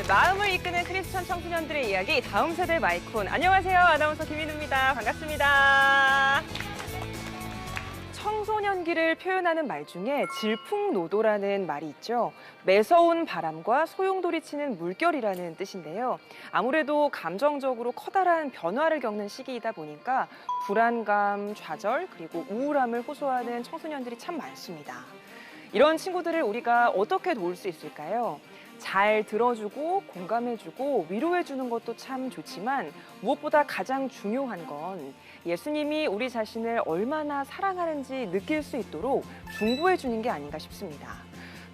마음을 이끄는 크리스천 청소년들의 이야기, 다음 세대 마이콘. 안녕하세요. 아나운서 김인우입니다. 반갑습니다. 청소년기를 표현하는 말 중에 질풍노도라는 말이 있죠. 매서운 바람과 소용돌이치는 물결이라는 뜻인데요. 아무래도 감정적으로 커다란 변화를 겪는 시기이다 보니까 불안감, 좌절, 그리고 우울함을 호소하는 청소년들이 참 많습니다. 이런 친구들을 우리가 어떻게 도울 수 있을까요? 잘 들어주고 공감해주고 위로해주는 것도 참 좋지만 무엇보다 가장 중요한 건 예수님이 우리 자신을 얼마나 사랑하는지 느낄 수 있도록 중보해주는 게 아닌가 싶습니다.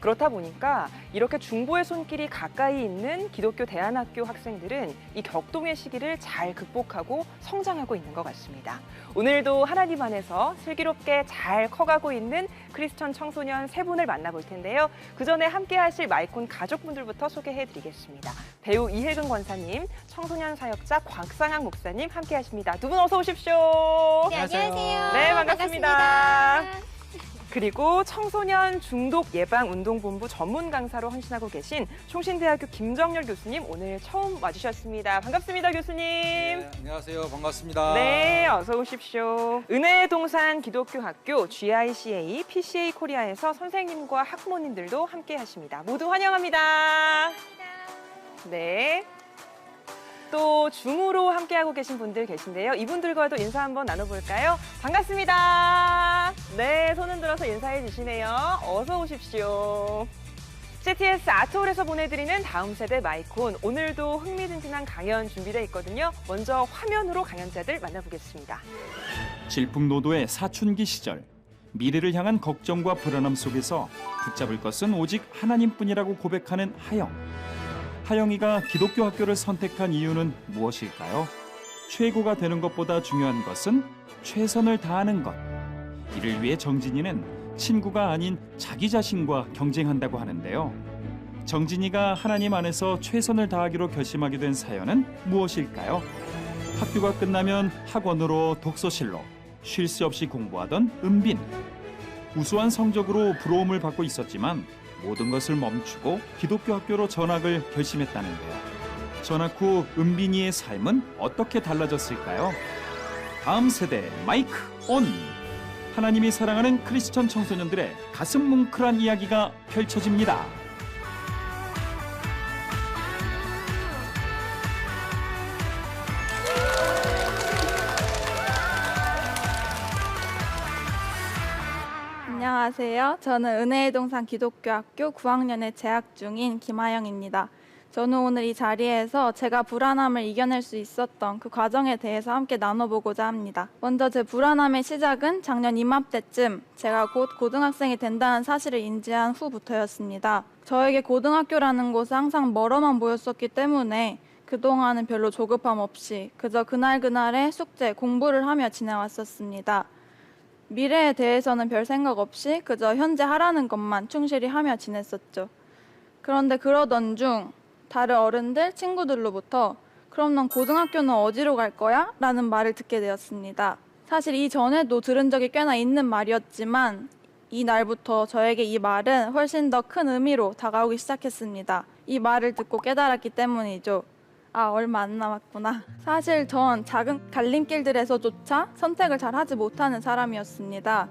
그렇다 보니까 이렇게 중보의 손길이 가까이 있는 기독교 대안학교 학생들은 이 격동의 시기를 잘 극복하고 성장하고 있는 것 같습니다. 오늘도 하나님 안에서 슬기롭게 잘 커가고 있는 크리스천 청소년 세 분을 만나볼 텐데요. 그 전에 함께 하실 마이콘 가족분들부터 소개해드리겠습니다. 배우 이혜근 권사님, 청소년 사역자 곽상학 목사님 함께 하십니다. 두 분 어서 오십시오. 네, 안녕하세요. 네, 반갑습니다. 그리고 청소년 중독 예방 운동본부 전문 강사로 헌신하고 계신 총신대학교 김정열 교수님 오늘 처음 와주셨습니다. 반갑습니다, 교수님. 네, 안녕하세요. 반갑습니다. 네, 어서 오십시오. 은혜의 동산 기독교 학교 GICA, PCA 코리아에서 선생님과 학부모님들도 함께 하십니다. 모두 환영합니다. 네. 또 줌으로 함께하고 계신 분들 계신데요. 이분들과도 인사 한번 나눠볼까요? 반갑습니다. 네, 손 흔들어서 인사해 주시네요. 어서 오십시오. CTS 아트홀에서 보내드리는 다음 세대 마이콘. 오늘도 흥미진진한 강연 준비되어 있거든요. 먼저 화면으로 강연자들 만나보겠습니다. 질풍노도의 사춘기 시절, 미래를 향한 걱정과 불안함 속에서 붙잡을 것은 오직 하나님뿐이라고 고백하는 하영. 하영이가 기독교 학교를 선택한 이유는 무엇일까요? 최고가 되는 것보다 중요한 것은 최선을 다하는 것. 이를 위해 정진이는 친구가 아닌 자기 자신과 경쟁한다고 하는데요. 정진이가 하나님 안에서 최선을 다하기로 결심하게 된 사연은 무엇일까요? 학교가 끝나면 학원으로 독서실로 쉴 새 없이 공부하던 은빈. 우수한 성적으로 부러움을 받고 있었지만 모든 것을 멈추고 기독교 학교로 전학을 결심했다는데요. 전학 후 은빈이의 삶은 어떻게 달라졌을까요? 다음 세대 마이크 온! 하나님이 사랑하는 크리스천 청소년들의 가슴 뭉클한 이야기가 펼쳐집니다. 안녕하세요. 저는 은혜의 동산 기독교학교 9학년에 재학 중인 김하영입니다. 저는 오늘 이 자리에서 제가 불안함을 이겨낼 수 있었던 그 과정에 대해서 함께 나눠보고자 합니다. 먼저 제 불안함의 시작은 작년 이맘때쯤 제가 곧 고등학생이 된다는 사실을 인지한 후부터였습니다. 저에게 고등학교라는 곳은 항상 멀어만 보였었기 때문에 그동안은 별로 조급함 없이 그저 그날그날의 숙제, 공부를 하며 지내왔었습니다. 미래에 대해서는 별 생각 없이 그저 현재 하라는 것만 충실히 하며 지냈었죠. 그런데 그러던 중 다른 어른들, 친구들로부터 그럼 넌 고등학교는 어디로 갈 거야? 라는 말을 듣게 되었습니다. 사실 이전에도 들은 적이 꽤나 있는 말이었지만 이 날부터 저에게 이 말은 훨씬 더 큰 의미로 다가오기 시작했습니다. 이 말을 듣고 깨달았기 때문이죠. 얼마 안 남았구나. 사실 전 작은 갈림길들에서조차 선택을 잘 하지 못하는 사람이었습니다.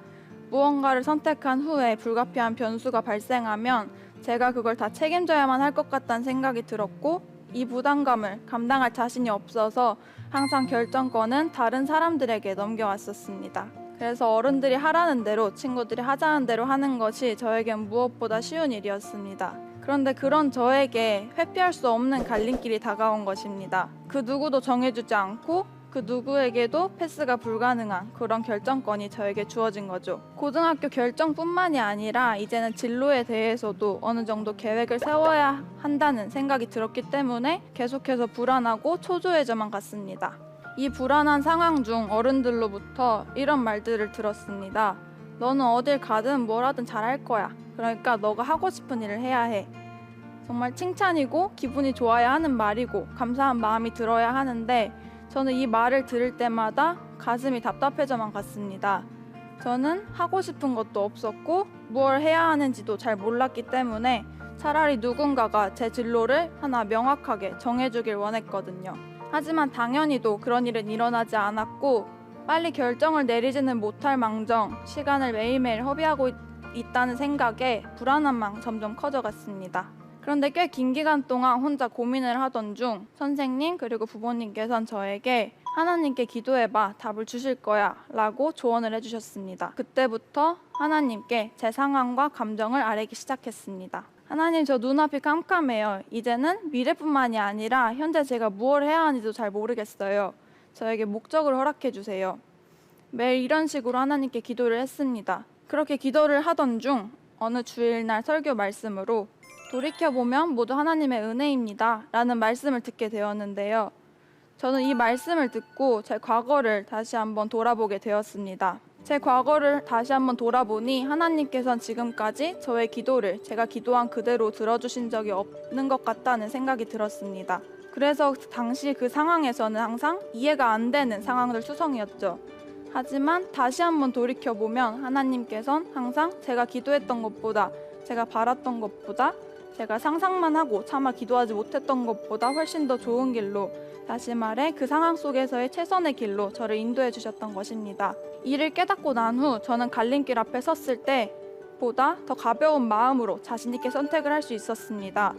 무언가를 선택한 후에 불가피한 변수가 발생하면 제가 그걸 다 책임져야만 할 것 같다는 생각이 들었고 이 부담감을 감당할 자신이 없어서 항상 결정권은 다른 사람들에게 넘겨왔었습니다. 그래서 어른들이 하라는 대로, 친구들이 하자는 대로 하는 것이 저에겐 무엇보다 쉬운 일이었습니다. 그런데 그런 저에게 회피할 수 없는 갈림길이 다가온 것입니다. 그 누구도 정해주지 않고 그 누구에게도 패스가 불가능한 그런 결정권이 저에게 주어진 거죠. 고등학교 결정뿐만이 아니라 이제는 진로에 대해서도 어느 정도 계획을 세워야 한다는 생각이 들었기 때문에 계속해서 불안하고 초조해져만 갔습니다. 이 불안한 상황 중 어른들로부터 이런 말들을 들었습니다. 너는 어딜 가든 뭘 하든 잘할 거야. 그러니까 너가 하고 싶은 일을 해야 해. 정말 칭찬이고 기분이 좋아야 하는 말이고 감사한 마음이 들어야 하는데 저는 이 말을 들을 때마다 가슴이 답답해져만 갔습니다. 저는 하고 싶은 것도 없었고 뭘 해야 하는지도 잘 몰랐기 때문에 차라리 누군가가 제 진로를 하나 명확하게 정해주길 원했거든요. 하지만 당연히도 그런 일은 일어나지 않았고 빨리 결정을 내리지는 못할 망정 시간을 매일매일 허비하고 있다는 생각에 불안함만 점점 커져갔습니다. 그런데 꽤 긴 기간 동안 혼자 고민을 하던 중 선생님 그리고 부모님께서는 저에게 하나님께 기도해봐 답을 주실 거야 라고 조언을 해주셨습니다. 그때부터 하나님께 제 상황과 감정을 아뢰기 시작했습니다. 하나님, 저 눈앞이 깜깜해요. 이제는 미래뿐만이 아니라 현재 제가 무엇을 해야 하는지도 잘 모르겠어요. 저에게 목적을 허락해 주세요. 매일 이런 식으로 하나님께 기도를 했습니다. 그렇게 기도를 하던 중 어느 주일날 설교 말씀으로 돌이켜보면 모두 하나님의 은혜입니다 라는 말씀을 듣게 되었는데요. 저는 이 말씀을 듣고 제 과거를 다시 한번 돌아보게 되었습니다. 제 과거를 다시 한번 돌아보니 하나님께서는 지금까지 저의 기도를 제가 기도한 그대로 들어주신 적이 없는 것 같다는 생각이 들었습니다. 그래서 당시 그 상황에서는 항상 이해가 안 되는 상황들 투성이었죠. 하지만 다시 한번 돌이켜보면 하나님께서는 항상 제가 기도했던 것보다, 제가 바랐던 것보다, 제가 상상만 하고 차마 기도하지 못했던 것보다 훨씬 더 좋은 길로, 다시 말해 그 상황 속에서의 최선의 길로 저를 인도해 주셨던 것입니다. 이를 깨닫고 난 후 저는 갈림길 앞에 섰을 때보다 더 가벼운 마음으로 자신 있게 선택을 할 수 있었습니다.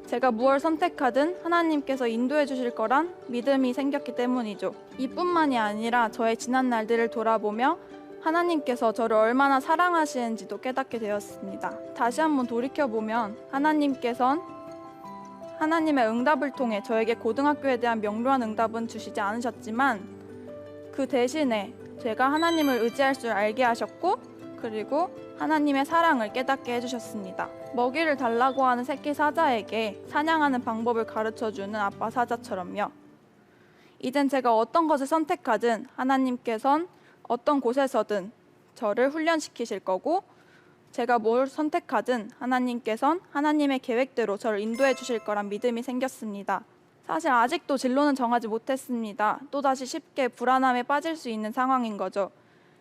제가 무엇을 선택하든 하나님께서 인도해 주실 거란 믿음이 생겼기 때문이죠. 이뿐만이 아니라 저의 지난 날들을 돌아보며 하나님께서 저를 얼마나 사랑하시는지도 깨닫게 되었습니다. 다시 한번 돌이켜보면 하나님께서는 하나님의 응답을 통해 저에게 고등학교에 대한 명료한 응답은 주시지 않으셨지만 그 대신에 제가 하나님을 의지할 줄 알게 하셨고 그리고 하나님의 사랑을 깨닫게 해주셨습니다. 먹이를 달라고 하는 새끼 사자에게 사냥하는 방법을 가르쳐주는 아빠 사자처럼요. 이젠 제가 어떤 것을 선택하든 하나님께선 어떤 곳에서든 저를 훈련시키실 거고 제가 뭘 선택하든 하나님께선 하나님의 계획대로 저를 인도해 주실 거란 믿음이 생겼습니다. 사실 아직도 진로는 정하지 못했습니다. 또다시 쉽게 불안함에 빠질 수 있는 상황인 거죠.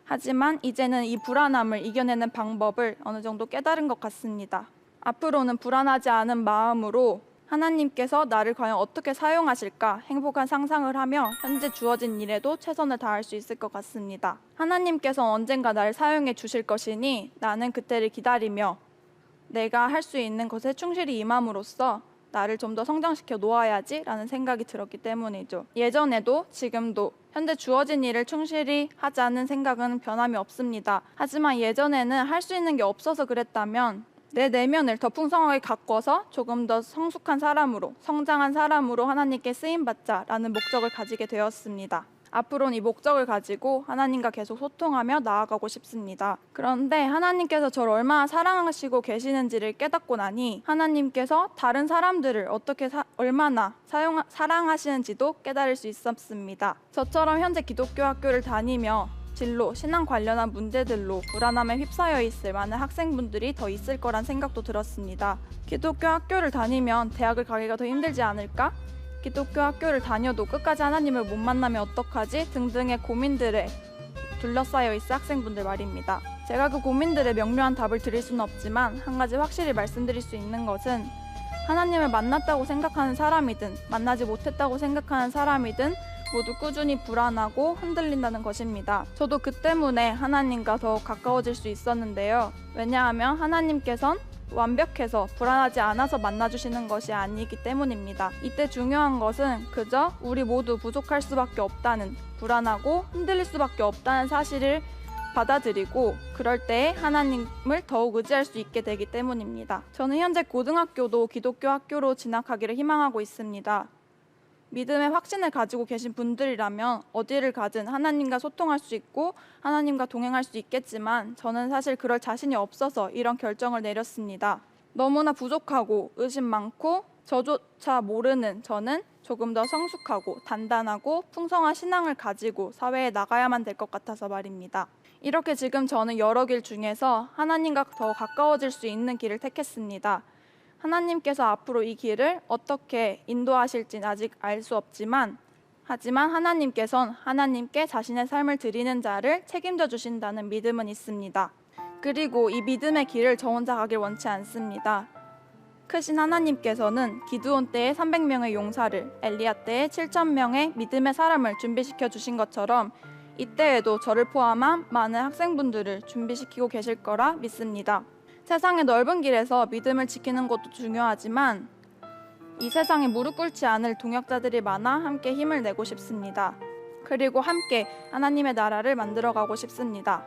하지만 이제는 이 불안함을 이겨내는 방법을 어느 정도 깨달은 것 같습니다. 앞으로는 불안하지 않은 마음으로 하나님께서 나를 과연 어떻게 사용하실까 행복한 상상을 하며 현재 주어진 일에도 최선을 다할 수 있을 것 같습니다. 하나님께서 언젠가 나를 사용해 주실 것이니 나는 그때를 기다리며 내가 할 수 있는 것에 충실히 임함으로써 나를 좀 더 성장시켜 놓아야지 라는 생각이 들었기 때문이죠. 예전에도 지금도 현재 주어진 일을 충실히 하자는 생각은 변함이 없습니다. 하지만 예전에는 할 수 있는 게 없어서 그랬다면 내 내면을 더 풍성하게 가꿔서 조금 더 성숙한 사람으로, 성장한 사람으로 하나님께 쓰임받자라는 목적을 가지게 되었습니다. 앞으로는 이 목적을 가지고 하나님과 계속 소통하며 나아가고 싶습니다. 그런데 하나님께서 저를 얼마나 사랑하시고 계시는지를 깨닫고 나니 하나님께서 다른 사람들을 어떻게 얼마나 사랑하시는지도 깨달을 수 있었습니다. 저처럼 현재 기독교 학교를 다니며 진로, 신앙 관련한 문제들로 불안함에 휩싸여 있을 많은 학생분들이 더 있을 거란 생각도 들었습니다. 기독교 학교를 다니면 대학을 가기가 더 힘들지 않을까? 기독교 학교를 다녀도 끝까지 하나님을 못 만나면 어떡하지? 등등의 고민들에 둘러싸여 있을 학생분들 말입니다. 제가 그 고민들에 명료한 답을 드릴 수는 없지만 한 가지 확실히 말씀드릴 수 있는 것은 하나님을 만났다고 생각하는 사람이든 만나지 못했다고 생각하는 사람이든 모두 꾸준히 불안하고 흔들린다는 것입니다. 저도 그 때문에 하나님과 더욱 가까워질 수 있었는데요. 왜냐하면 하나님께선 완벽해서 불안하지 않아서 만나주시는 것이 아니기 때문입니다. 이때 중요한 것은 그저 우리 모두 부족할 수밖에 없다는, 불안하고 흔들릴 수밖에 없다는 사실을 받아들이고 그럴 때에 하나님을 더욱 의지할 수 있게 되기 때문입니다. 저는 현재 고등학교도 기독교 학교로 진학하기를 희망하고 있습니다. 믿음의 확신을 가지고 계신 분들이라면 어디를 가든 하나님과 소통할 수 있고 하나님과 동행할 수 있겠지만 저는 사실 그럴 자신이 없어서 이런 결정을 내렸습니다. 너무나 부족하고 의심 많고 저조차 모르는 저는 조금 더 성숙하고 단단하고 풍성한 신앙을 가지고 사회에 나가야만 될 것 같아서 말입니다. 이렇게 지금 저는 여러 길 중에서 하나님과 더 가까워질 수 있는 길을 택했습니다. 하나님께서 앞으로 이 길을 어떻게 인도하실지는 아직 알 수 없지만 하지만 하나님께서는 하나님께 자신의 삶을 드리는 자를 책임져 주신다는 믿음은 있습니다. 그리고 이 믿음의 길을 저 혼자 가길 원치 않습니다. 크신 하나님께서는 기드온 때에 300명의 용사를, 엘리야 때에 7,000명의 믿음의 사람을 준비시켜 주신 것처럼 이때에도 저를 포함한 많은 학생분들을 준비시키고 계실 거라 믿습니다. 세상의 넓은 길에서 믿음을 지키는 것도 중요하지만 이 세상에 무릎 꿇지 않을 동역자들이 많아 함께 힘을 내고 싶습니다. 그리고 함께 하나님의 나라를 만들어가고 싶습니다.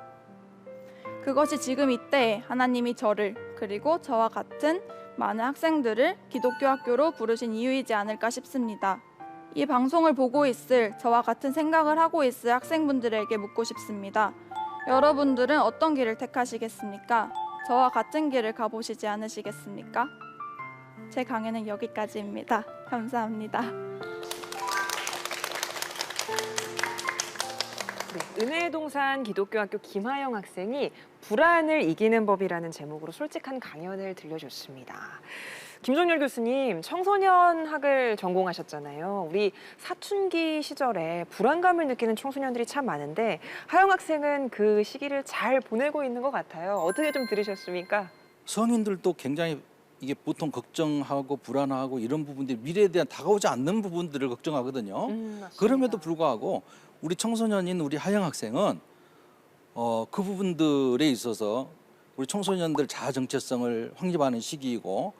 그것이 지금 이때 하나님이 저를 그리고 저와 같은 많은 학생들을 기독교 학교로 부르신 이유이지 않을까 싶습니다. 이 방송을 보고 있을 저와 같은 생각을 하고 있을 학생분들에게 묻고 싶습니다. 여러분들은 어떤 길을 택하시겠습니까? 저와 같은 길을 가보시지 않으시겠습니까? 제 강연은 여기까지입니다. 감사합니다. 네, 은혜동산 기독교학교 김하영 학생이 불안을 이기는 법이라는 제목으로 솔직한 강연을 들려줬습니다. 김종렬 교수님, 청소년학을 전공하셨잖아요. 우리 사춘기 시절에 불안감을 느끼는 청소년들이 참 많은데 하영 학생은 그 시기를 잘 보내고 있는 것 같아요. 어떻게 좀 들으셨습니까? 성인들도 굉장히 이게 보통 걱정하고 불안하고 이런 부분들이 미래에 대한 다가오지 않는 부분들을 걱정하거든요. 맞습니다. 그럼에도 불구하고 우리 청소년인 우리 하영 학생은 그 부분들에 있어서 우리 청소년들 자아 정체성을 확립하는 시기이고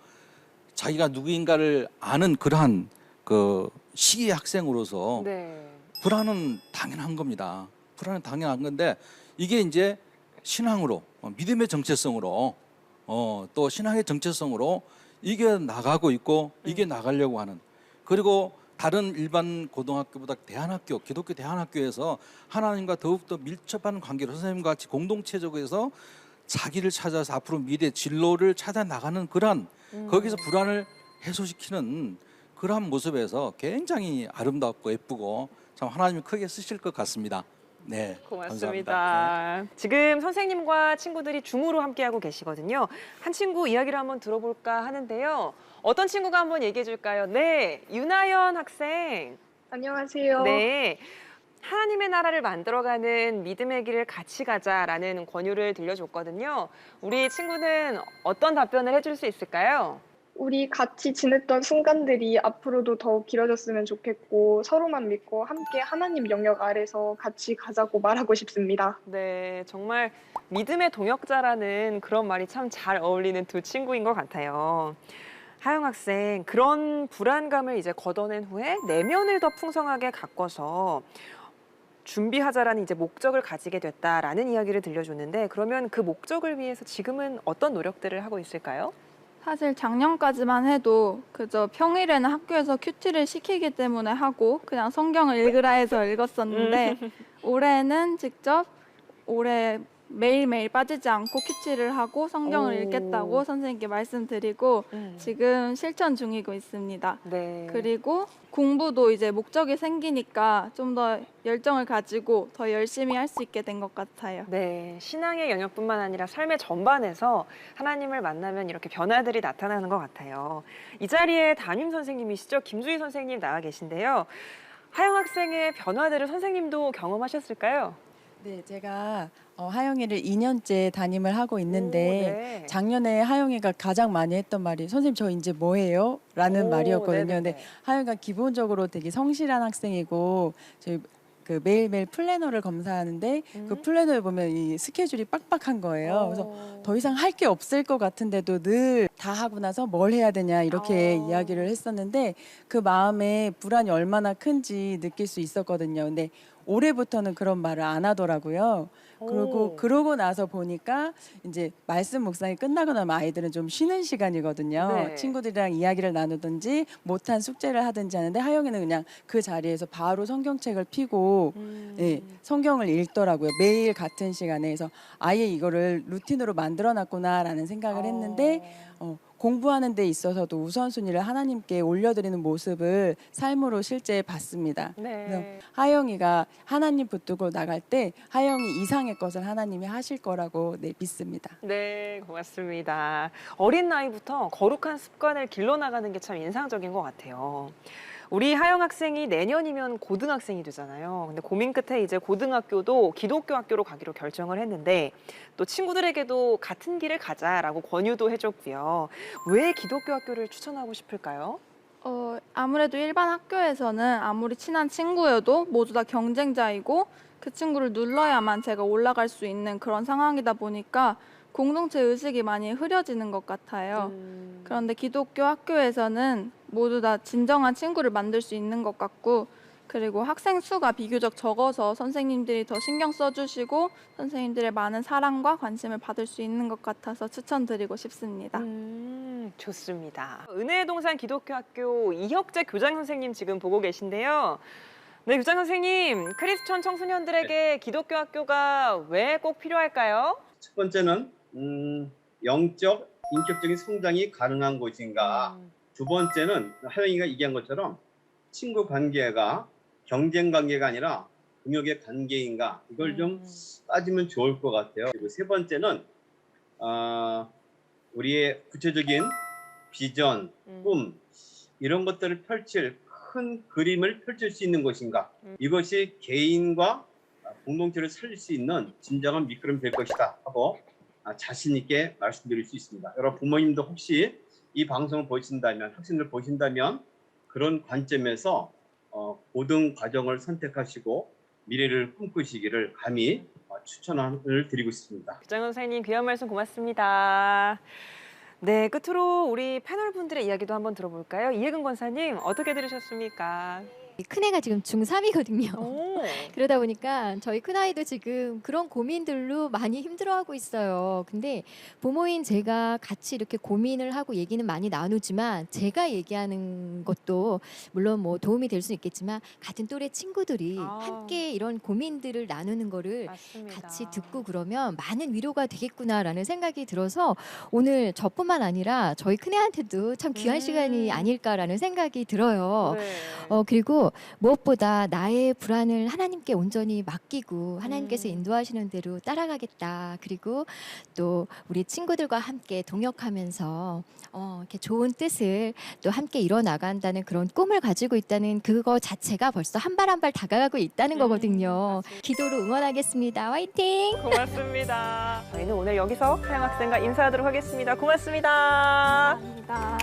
자기가 누구인가를 아는 그러한 그 시기의 학생으로서 네. 불안은 당연한 겁니다. 불안은 당연한 건데 이게 이제 신앙으로 믿음의 정체성으로 또 신앙의 정체성으로 이게 나가고 있고 이게 나가려고 하는 그리고 다른 일반 고등학교보다 대안학교, 기독교 대안학교에서 하나님과 더욱더 밀접한 관계로 선생님과 같이 공동체적으로 자기를 찾아서 앞으로 미래 진로를 찾아 나가는 그런 거기서 불안을 해소시키는 그러한 모습에서 굉장히 아름답고 예쁘고 참 하나님이 크게 쓰실 것 같습니다. 네, 고맙습니다. 감사합니다. 지금 선생님과 친구들이 줌으로 함께하고 계시거든요. 한 친구 이야기를 한번 들어볼까 하는데요. 어떤 친구가 한번 얘기해 줄까요? 네, 윤하연 학생. 안녕하세요. 네, 하나님의 나라를 만들어가는 믿음의 길을 같이 가자라는 권유를 들려줬거든요. 우리 친구는 어떤 답변을 해줄 수 있을까요? 우리 같이 지냈던 순간들이 앞으로도 더욱 길어졌으면 좋겠고 서로만 믿고 함께 하나님 영역 아래서 같이 가자고 말하고 싶습니다. 네, 정말 믿음의 동역자라는 그런 말이 참 잘 어울리는 두 친구인 것 같아요. 하영 학생, 그런 불안감을 이제 걷어낸 후에 내면을 더 풍성하게 가꿔서 준비하자라는 이제 목적을 가지게 됐다라는 이야기를 들려줬는데 그러면 그 목적을 위해서 지금은 어떤 노력들을 하고 있을까요? 사실 작년까지만 해도 그저 평일에는 학교에서 큐티를 시키기 때문에 하고 그냥 성경을 읽으라 해서 읽었었는데 올해는 직접 올해 매일매일 빠지지 않고 큐티를 하고 성경을 오. 읽겠다고 선생님께 말씀드리고 지금 실천 중이고 있습니다. 네. 그리고 공부도 이제 목적이 생기니까 좀 더 열정을 가지고 더 열심히 할 수 있게 된 것 같아요. 네, 신앙의 영역뿐만 아니라 삶의 전반에서 하나님을 만나면 이렇게 변화들이 나타나는 것 같아요. 이 자리에 담임 선생님이시죠? 김주희 선생님 나와 계신데요. 하영 학생의 변화들을 선생님도 경험하셨을까요? 네, 제가 하영이를 2년째 담임을 하고 있는데 오, 네. 작년에 하영이가 가장 많이 했던 말이 선생님 저 이제 뭐 해요? 라는 오, 말이었거든요. 네네네. 근데 하영이가 기본적으로 되게 성실한 학생이고 저희 그 매일매일 플래너를 검사하는데 그 플래너에 보면 이 스케줄이 빡빡한 거예요. 그래서 더 이상 할 게 없을 것 같은데도 늘 다 하고 나서 뭘 해야 되냐 이렇게 이야기를 했었는데 그 마음에 불안이 얼마나 큰지 느낄 수 있었거든요. 근데 올해부터는 그런 말을 안 하더라고요. 오. 그러고 나서 보니까 이제 말씀 묵상이 끝나고 나면 아이들은 좀 쉬는 시간이거든요. 네. 친구들이랑 이야기를 나누든지 못한 숙제를 하든지 하는데 하영이는 그냥 그 자리에서 바로 성경책을 펴고 예, 성경을 읽더라고요. 매일 같은 시간에. 그래서 아예 이거를 루틴으로 만들어놨구나라는 생각을 했는데 공부하는 데 있어서도 우선순위를 하나님께 올려드리는 모습을 삶으로 실제 봤습니다. 그래서 네. 하영이가 하나님 붙들고 나갈 때 하영이 이상의 것을 하나님이 하실 거라고 믿습니다. 네, 고맙습니다. 어린 나이부터 거룩한 습관을 길러나가는 게 참 인상적인 것 같아요. 우리 하영 학생이 내년이면 고등학생이 되잖아요. 근데 고민 끝에 이제 고등학교도 기독교 학교로 가기로 결정을 했는데 또 친구들에게도 같은 길을 가자라고 권유도 해줬고요. 왜 기독교 학교를 추천하고 싶을까요? 아무래도 일반 학교에서는 아무리 친한 친구여도 모두 다 경쟁자이고 그 친구를 눌러야만 제가 올라갈 수 있는 그런 상황이다 보니까 공동체 의식이 많이 흐려지는 것 같아요. 그런데 기독교 학교에서는 모두 다 진정한 친구를 만들 수 있는 것 같고 그리고 학생 수가 비교적 적어서 선생님들이 더 신경 써주시고 선생님들의 많은 사랑과 관심을 받을 수 있는 것 같아서 추천드리고 싶습니다. 좋습니다. 은혜의 동산 기독교 학교 이혁재 교장 선생님 지금 보고 계신데요. 네, 교장 선생님, 크리스천 청소년들에게 기독교 학교가 왜 꼭 필요할까요? 첫 번째는 영적, 인격적인 성장이 가능한 곳인가. 두 번째는 하영이가 얘기한 것처럼 친구 관계가 경쟁 관계가 아니라 동역의 관계인가. 이걸 좀 따지면 좋을 것 같아요. 그리고 세 번째는 우리의 구체적인 비전, 꿈 이런 것들을 펼칠 큰 그림을 펼칠 수 있는 것인가. 이것이 개인과 공동체를 살릴 수 있는 진정한 밑거름이 될 것이다 하고 자신 있게 말씀드릴 수 있습니다. 여러분 부모님도 혹시 이 방송을 보신다면, 학생들 보신다면 그런 관점에서 고등 과정을 선택하시고 미래를 꿈꾸시기를 감히 추천을 드리고 싶습니다. 교장 선생님 귀한 말씀 고맙습니다. 네, 끝으로 우리 패널분들의 이야기도 한번 들어볼까요? 이혜근 권사님 어떻게 들으셨습니까? 큰애가 지금 중3이거든요. 오. 그러다 보니까 저희 큰아이도 지금 그런 고민들로 많이 힘들어하고 있어요. 근데 부모인 제가 같이 이렇게 고민을 하고 얘기는 많이 나누지만 제가 얘기하는 것도 물론 뭐 도움이 될 수 있겠지만 같은 또래 친구들이 함께 이런 고민들을 나누는 거를 맞습니다. 같이 듣고 그러면 많은 위로가 되겠구나라는 생각이 들어서 오늘 저뿐만 아니라 저희 큰애한테도 참 귀한 시간이 아닐까라는 생각이 들어요. 네. 그리고 무엇보다 나의 불안을 하나님께 온전히 맡기고 하나님께서 인도하시는 대로 따라가겠다. 그리고 또 우리 친구들과 함께 동역하면서 이렇게 좋은 뜻을 또 함께 이뤄나간다는 그런 꿈을 가지고 있다는 그거 자체가 벌써 한 발 한 발 다가가고 있다는 거거든요. 기도로 응원하겠습니다. 화이팅! 고맙습니다. 저희는 오늘 여기서 하영 학생과 인사하도록 하겠습니다. 고맙습니다. 감사합니다.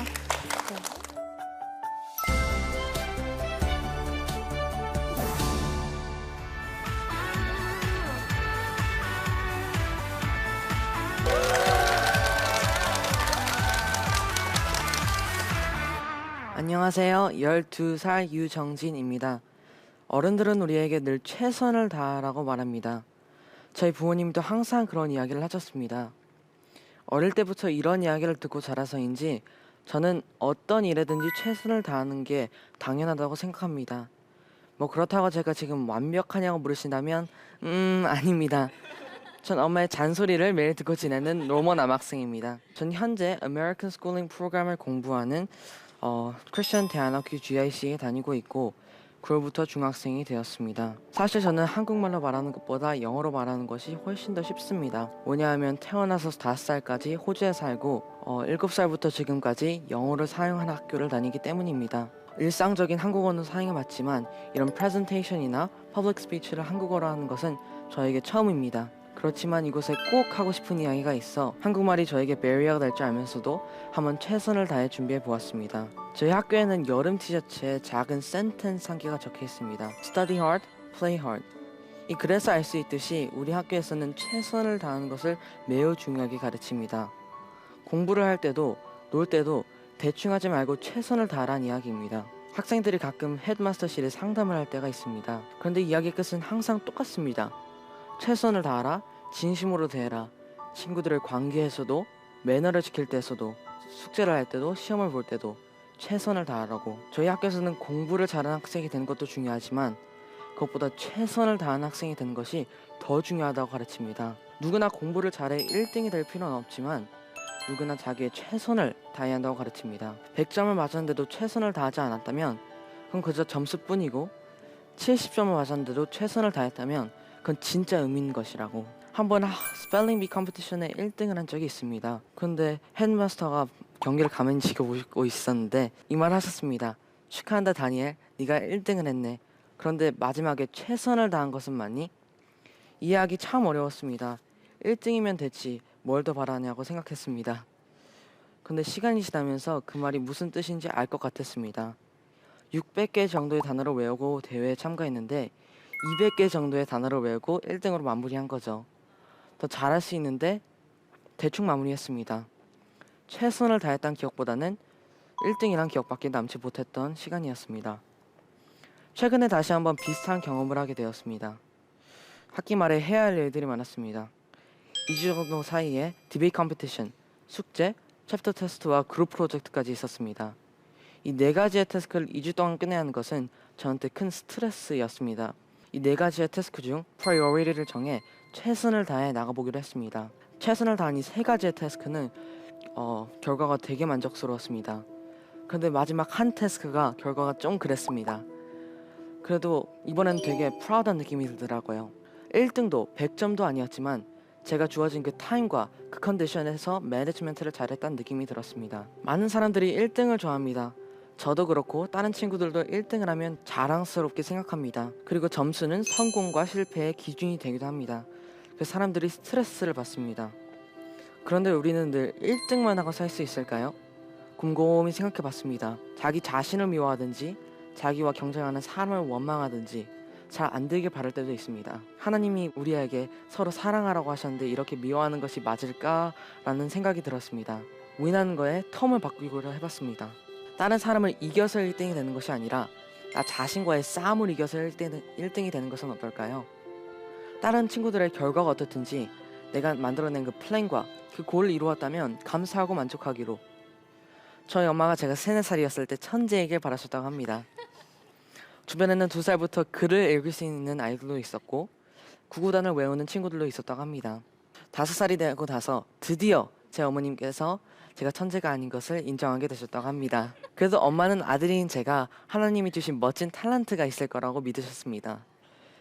안녕하세요. 12살 유정진입니다. 어른들은 우리에게 늘 최선을 다하라고 말합니다. 저희 부모님도 항상 그런 이야기를 하셨습니다. 어릴 때부터 이런 이야기를 듣고 자라서인지 저는 어떤 일에든지 최선을 다하는 게 당연하다고 생각합니다. 뭐 그렇다고 제가 지금 완벽하냐고 물으신다면 아닙니다. 전 엄마의 잔소리를 매일 듣고 지내는 로머 남학생입니다. 전 현재 American Schooling 프로그램을 공부하는 크리스천 대안학교 GIC에 다니고 있고 9월부터 중학생이 되었습니다. 사실 저는 한국말로 말하는 것보다 영어로 말하는 것이 훨씬 더 쉽습니다. 뭐냐하면 태어나서 5살까지 호주에 살고 7살부터 지금까지 영어를 사용하는 학교를 다니기 때문입니다. 일상적인 한국어는 사용해봤지만 이런 프레젠테이션이나 퍼블릭 스피치를 한국어로 하는 것은 저에게 처음입니다. 그렇지만 이곳에 꼭 하고 싶은 이야기가 있어 한국말이 저에게 베리어가 될 줄 알면서도 한번 최선을 다해 준비해 보았습니다. 저희 학교에는 여름 티셔츠에 작은 센텐스 한 개가 적혀 있습니다. Study hard, play hard. 이 글에서 알 수 있듯이 우리 학교에서는 최선을 다하는 것을 매우 중요하게 가르칩니다. 공부를 할 때도 놀 때도 대충 하지 말고 최선을 다하라는 이야기입니다. 학생들이 가끔 헤드마스터실에 상담을 할 때가 있습니다. 그런데 이야기의 끝은 항상 똑같습니다. 최선을 다하라, 진심으로 대해라. 친구들을 관계에서도, 매너를 지킬 때에서도, 숙제를 할 때도, 시험을 볼 때도 최선을 다하라고. 저희 학교에서는 공부를 잘하는 학생이 되는 것도 중요하지만 그것보다 최선을 다하는 학생이 되는 것이 더 중요하다고 가르칩니다. 누구나 공부를 잘해 1등이 될 필요는 없지만 누구나 자기의 최선을 다해야 한다고 가르칩니다. 100점을 맞았는데도 최선을 다하지 않았다면 그건 그저 점수뿐이고 70점을 맞았는데도 최선을 다했다면 그건 진짜 의미 있는 것이라고. 한번 스펠링 비 컴피티션에 1등을 한 적이 있습니다. 근데 헤드마스터가 경기를 가만히 지켜보고 있었는데 이 말 하셨습니다. 축하한다 다니엘, 네가 1등을 했네. 그런데 마지막에 최선을 다한 것은 맞니? 이해하기 참 어려웠습니다. 1등이면 됐지 뭘 더 바라냐고 생각했습니다. 근데 시간이 지나면서 그 말이 무슨 뜻인지 알 것 같았습니다. 600개 정도의 단어를 외우고 대회에 참가했는데 200개 정도의 단어를 외우고 1등으로 마무리한 거죠. 더 잘할 수 있는데 대충 마무리했습니다. 최선을 다했다는 기억보다는 1등이란 기억밖에 남지 못했던 시간이었습니다. 최근에 다시 한번 비슷한 경험을 하게 되었습니다. 학기 말에 해야 할 일들이 많았습니다. 2주 정도 사이에 디베이트 컴피티션, 숙제, 챕터 테스트와 그룹 프로젝트까지 있었습니다. 이 4가지의 태스크를 2주 동안 끝내야 하는 것은 저한테 큰 스트레스였습니다. 이 4가지의 태스크 중 프라이어리티를 정해 최선을 다해 나가보기로 했습니다. 최선을 다한 이 3가지의 태스크는 결과가 되게 만족스러웠습니다. 그런데 마지막 한 태스크가 결과가 좀 그랬습니다. 그래도 이번엔 되게 프라우드한 느낌이 들더라고요. 1등도 100점도 아니었지만 제가 주어진 그 타임과 그 컨디션에서 매니지먼트를 잘했다는 느낌이 들었습니다. 많은 사람들이 1등을 좋아합니다. 저도 그렇고 다른 친구들도 1등을 하면 자랑스럽게 생각합니다. 그리고 점수는 성공과 실패의 기준이 되기도 합니다. 그래서 사람들이 스트레스를 받습니다. 그런데 우리는 늘 1등만 하고 살 수 있을까요? 곰곰이 생각해 봤습니다. 자기 자신을 미워하든지 자기와 경쟁하는 사람을 원망하든지 잘 안 되길 바랄 때도 있습니다. 하나님이 우리에게 서로 사랑하라고 하셨는데 이렇게 미워하는 것이 맞을까라는 생각이 들었습니다. 우인하는 거에 텀을 바꾸기로 해봤습니다. 다른 사람을 이겨서 1등이 되는 것이 아니라 나 자신과의 싸움을 이겨서 1등이 되는 것은 어떨까요? 다른 친구들의 결과가 어떻든지 내가 만들어낸 그 플랜과 그 골을 이루었다면 감사하고 만족하기로. 저희 엄마가 제가 3, 4살이었을 때 천재이길 바라셨다고 합니다. 주변에는 2살부터 글을 읽을 수 있는 아이들도 있었고 구구단을 외우는 친구들도 있었다고 합니다. 5살이 되고 나서 드디어 제 어머님께서 제가 천재가 아닌 것을 인정하게 되셨다고 합니다. 그래도 엄마는 아들인 제가 하나님이 주신 멋진 탤런트가 있을 거라고 믿으셨습니다.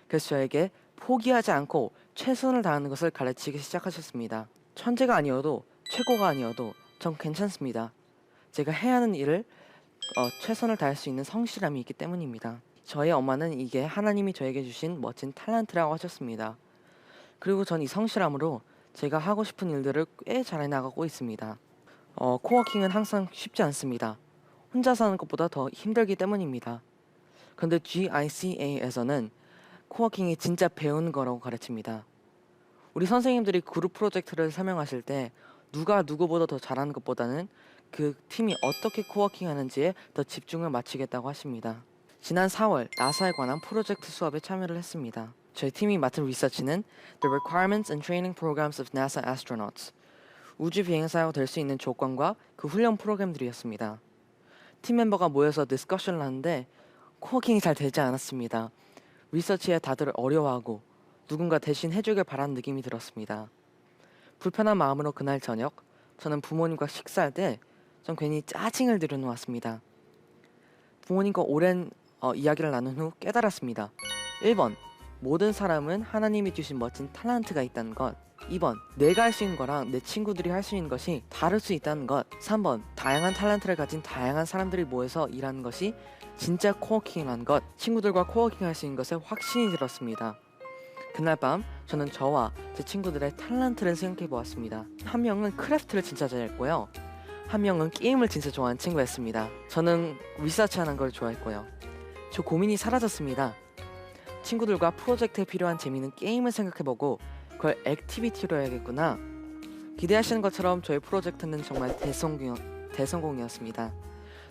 그래서 저에게 포기하지 않고 최선을 다하는 것을 가르치기 시작하셨습니다. 천재가 아니어도 최고가 아니어도 전 괜찮습니다. 제가 해야 하는 일을 최선을 다할 수 있는 성실함이 있기 때문입니다. 저희 엄마는 이게 하나님이 저에게 주신 멋진 탤런트라고 하셨습니다. 그리고 전 이 성실함으로 제가 하고 싶은 일들을 꽤 잘 해나가고 있습니다. 코워킹은 항상 쉽지 않습니다. 혼자서 하는 것보다 더 힘들기 때문입니다. 그런데 GICA에서는 코워킹이 진짜 배우는 거라고 가르칩니다. 우리 선생님들이 그룹 프로젝트를 설명하실 때 누가 누구보다 더 잘하는 것보다는 그 팀이 어떻게 코워킹 하는지에 더 집중을 맞추겠다고 하십니다. 지난 4월 나사에 관한 프로젝트 수업에 참여를 했습니다. 저희 팀이 맡은 리서치는 The Requirements and Training Programs of NASA Astronauts, 우주 비행사가 될 수 있는 조건과 그 훈련 프로그램들이었습니다. 팀 멤버가 모여서 디스커션을 하는데 코워킹이 잘 되지 않았습니다. 리서치에 다들 어려워하고 누군가 대신 해주길 바라는 느낌이 들었습니다. 불편한 마음으로 그날 저녁 저는 부모님과 식사할 때 전 괜히 짜증을 들여놓았습니다. 부모님과 오랜 이야기를 나눈 후 깨달았습니다. 1번, 모든 사람은 하나님이 주신 멋진 탤런트가 있다는 것. 2번, 내가 할 수 있는 거랑 내 친구들이 할 수 있는 것이 다를 수 있다는 것. 3번, 다양한 탤런트를 가진 다양한 사람들이 모여서 일하는 것이 진짜 코워킹이라는 것. 친구들과 코워킹 할 수 있는 것에 확신이 들었습니다. 그날 밤 저는 저와 제 친구들의 탤런트를 생각해 보았습니다. 한 명은 크래프트를 진짜 잘했고요. 한 명은 게임을 진짜 좋아하는 친구였습니다. 저는 리서치하는 걸 좋아했고요. 저 고민이 사라졌습니다. 친구들과 프로젝트에 필요한 재미있는 게임을 생각해보고 그걸 액티비티로 해야겠구나. 기대하시는 것처럼 저희 프로젝트는 정말 대성공이었습니다.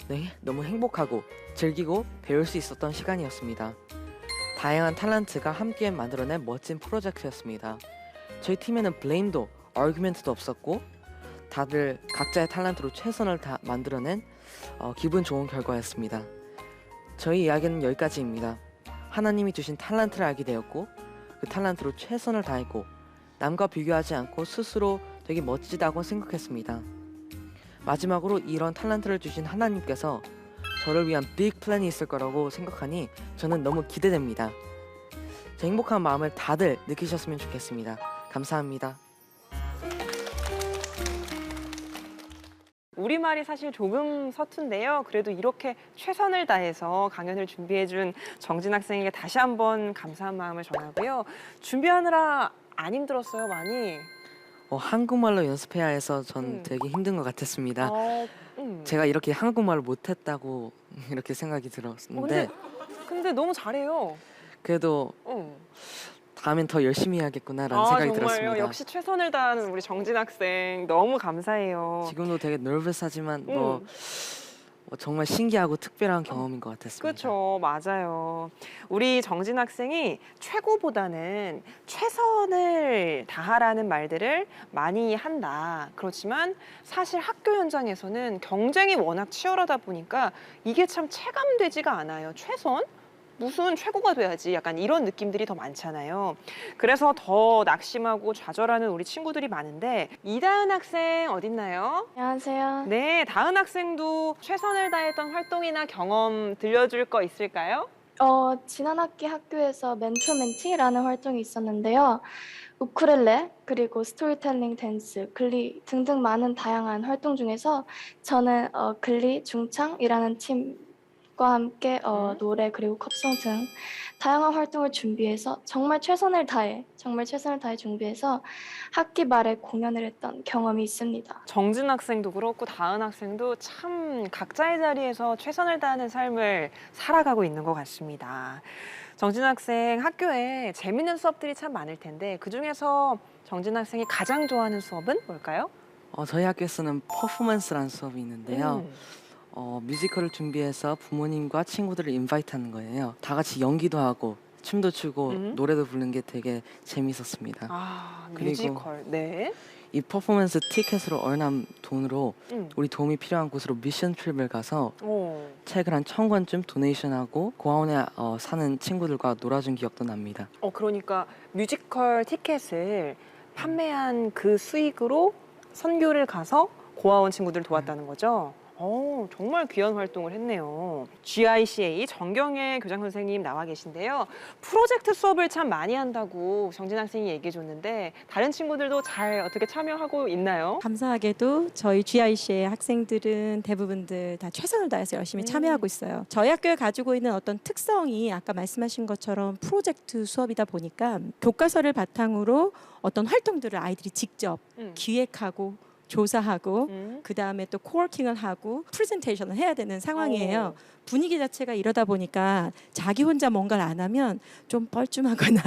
네, 너무 행복하고 즐기고 배울 수 있었던 시간이었습니다. 다양한 탤런트가 함께 만들어낸 멋진 프로젝트였습니다. 저희 팀에는 블레임도 아규멘트도 없었고 다들 각자의 탤런트로 최선을 다 만들어낸 기분 좋은 결과였습니다. 저희 이야기는 여기까지입니다. 하나님이 주신 탤런트를 알게 되었고 그 탤런트로 최선을 다했고 남과 비교하지 않고 스스로 되게 멋지다고 생각했습니다. 마지막으로 이런 탤런트를 주신 하나님께서 저를 위한 빅 플랜이 있을 거라고 생각하니 저는 너무 기대됩니다. 제 행복한 마음을 다들 느끼셨으면 좋겠습니다. 감사합니다. 우리말이 사실 조금 서툰데요. 그래도 이렇게 최선을 다해서 강연을 준비해준 정진 학생에게 다시 한번 감사한 마음을 전하고요. 준비하느라 안 힘들었어요, 많이? 한국말로 연습해야 해서 전 되게 힘든 것 같았습니다. 제가 이렇게 한국말을 못했다고 이렇게 생각이 들었는데 근데 너무 잘해요. 그래도 다음엔 더 열심히 해야겠구나라는 생각이 정말요? 들었습니다. 역시 최선을 다하는 우리 정진 학생 너무 감사해요. 지금도 되게 nervous하지만 정말 신기하고 특별한 경험인 것 같았습니다. 그렇죠, 맞아요. 우리 정진 학생이 최고보다는 최선을 다하라는 말들을 많이 한다. 그렇지만 사실 학교 현장에서는 경쟁이 워낙 치열하다 보니까 이게 참 체감되지가 않아요. 최선? 무슨 최고가 돼야지 약간 이런 느낌들이 더 많잖아요. 그래서 더 낙심하고 좌절하는 우리 친구들이 많은데 이다은 학생 어딨나요? 안녕하세요. 네, 다은 학생도 최선을 다했던 활동이나 경험 들려줄 거 있을까요? 지난 학기 학교에서 멘토 멘티라는 활동이 있었는데요. 우쿨렐레, 그리고 스토리텔링, 댄스, 글리 등등 많은 다양한 활동 중에서 저는 글리 중창이라는 팀과 함께 노래 그리고 컵송 등 다양한 활동을 준비해서 정말 최선을 다해 준비해서 학기 말에 공연을 했던 경험이 있습니다. 정진 학생도 그렇고 다은 학생도 참 각자의 자리에서 최선을 다하는 삶을 살아가고 있는 것 같습니다. 정진 학생 학교에 재밌는 수업들이 참 많을 텐데 그중에서 정진 학생이 가장 좋아하는 수업은 뭘까요? 저희 학교에서는 퍼포먼스라는 수업이 있는데요. 뮤지컬을 준비해서 부모님과 친구들을 인바이트하는 거예요. 다 같이 연기도 하고 춤도 추고 노래도 부르는 게 되게 재밌었습니다. 그리고 뮤지컬. 네. 이 퍼포먼스 티켓으로 얼난 돈으로 우리 도움이 필요한 곳으로 미션 트립을 가서 책을 한 1000권쯤 도네이션하고 고아원에 사는 친구들과 놀아준 기억도 납니다. 그러니까 뮤지컬 티켓을 판매한 그 수익으로 선교를 가서 고아원 친구들 도왔다는 거죠? 정말 귀한 활동을 했네요. GICA 정경혜 교장 선생님 나와 계신데요. 프로젝트 수업을 참 많이 한다고 정진 학생이 얘기해 줬는데 다른 친구들도 잘 어떻게 참여하고 있나요? 감사하게도 저희 GIC의 학생들은 대부분들 다 최선을 다해서 열심히 참여하고 있어요. 저희 학교에 가지고 있는 어떤 특성이 아까 말씀하신 것처럼 프로젝트 수업이다 보니까 교과서를 바탕으로 어떤 활동들을 아이들이 직접 기획하고 조사하고 그다음에 또 코워킹을 하고 프레젠테이션을 해야 되는 상황이에요. 분위기 자체가 이러다 보니까 자기 혼자 뭔가를 안 하면 좀 뻘쭘하거나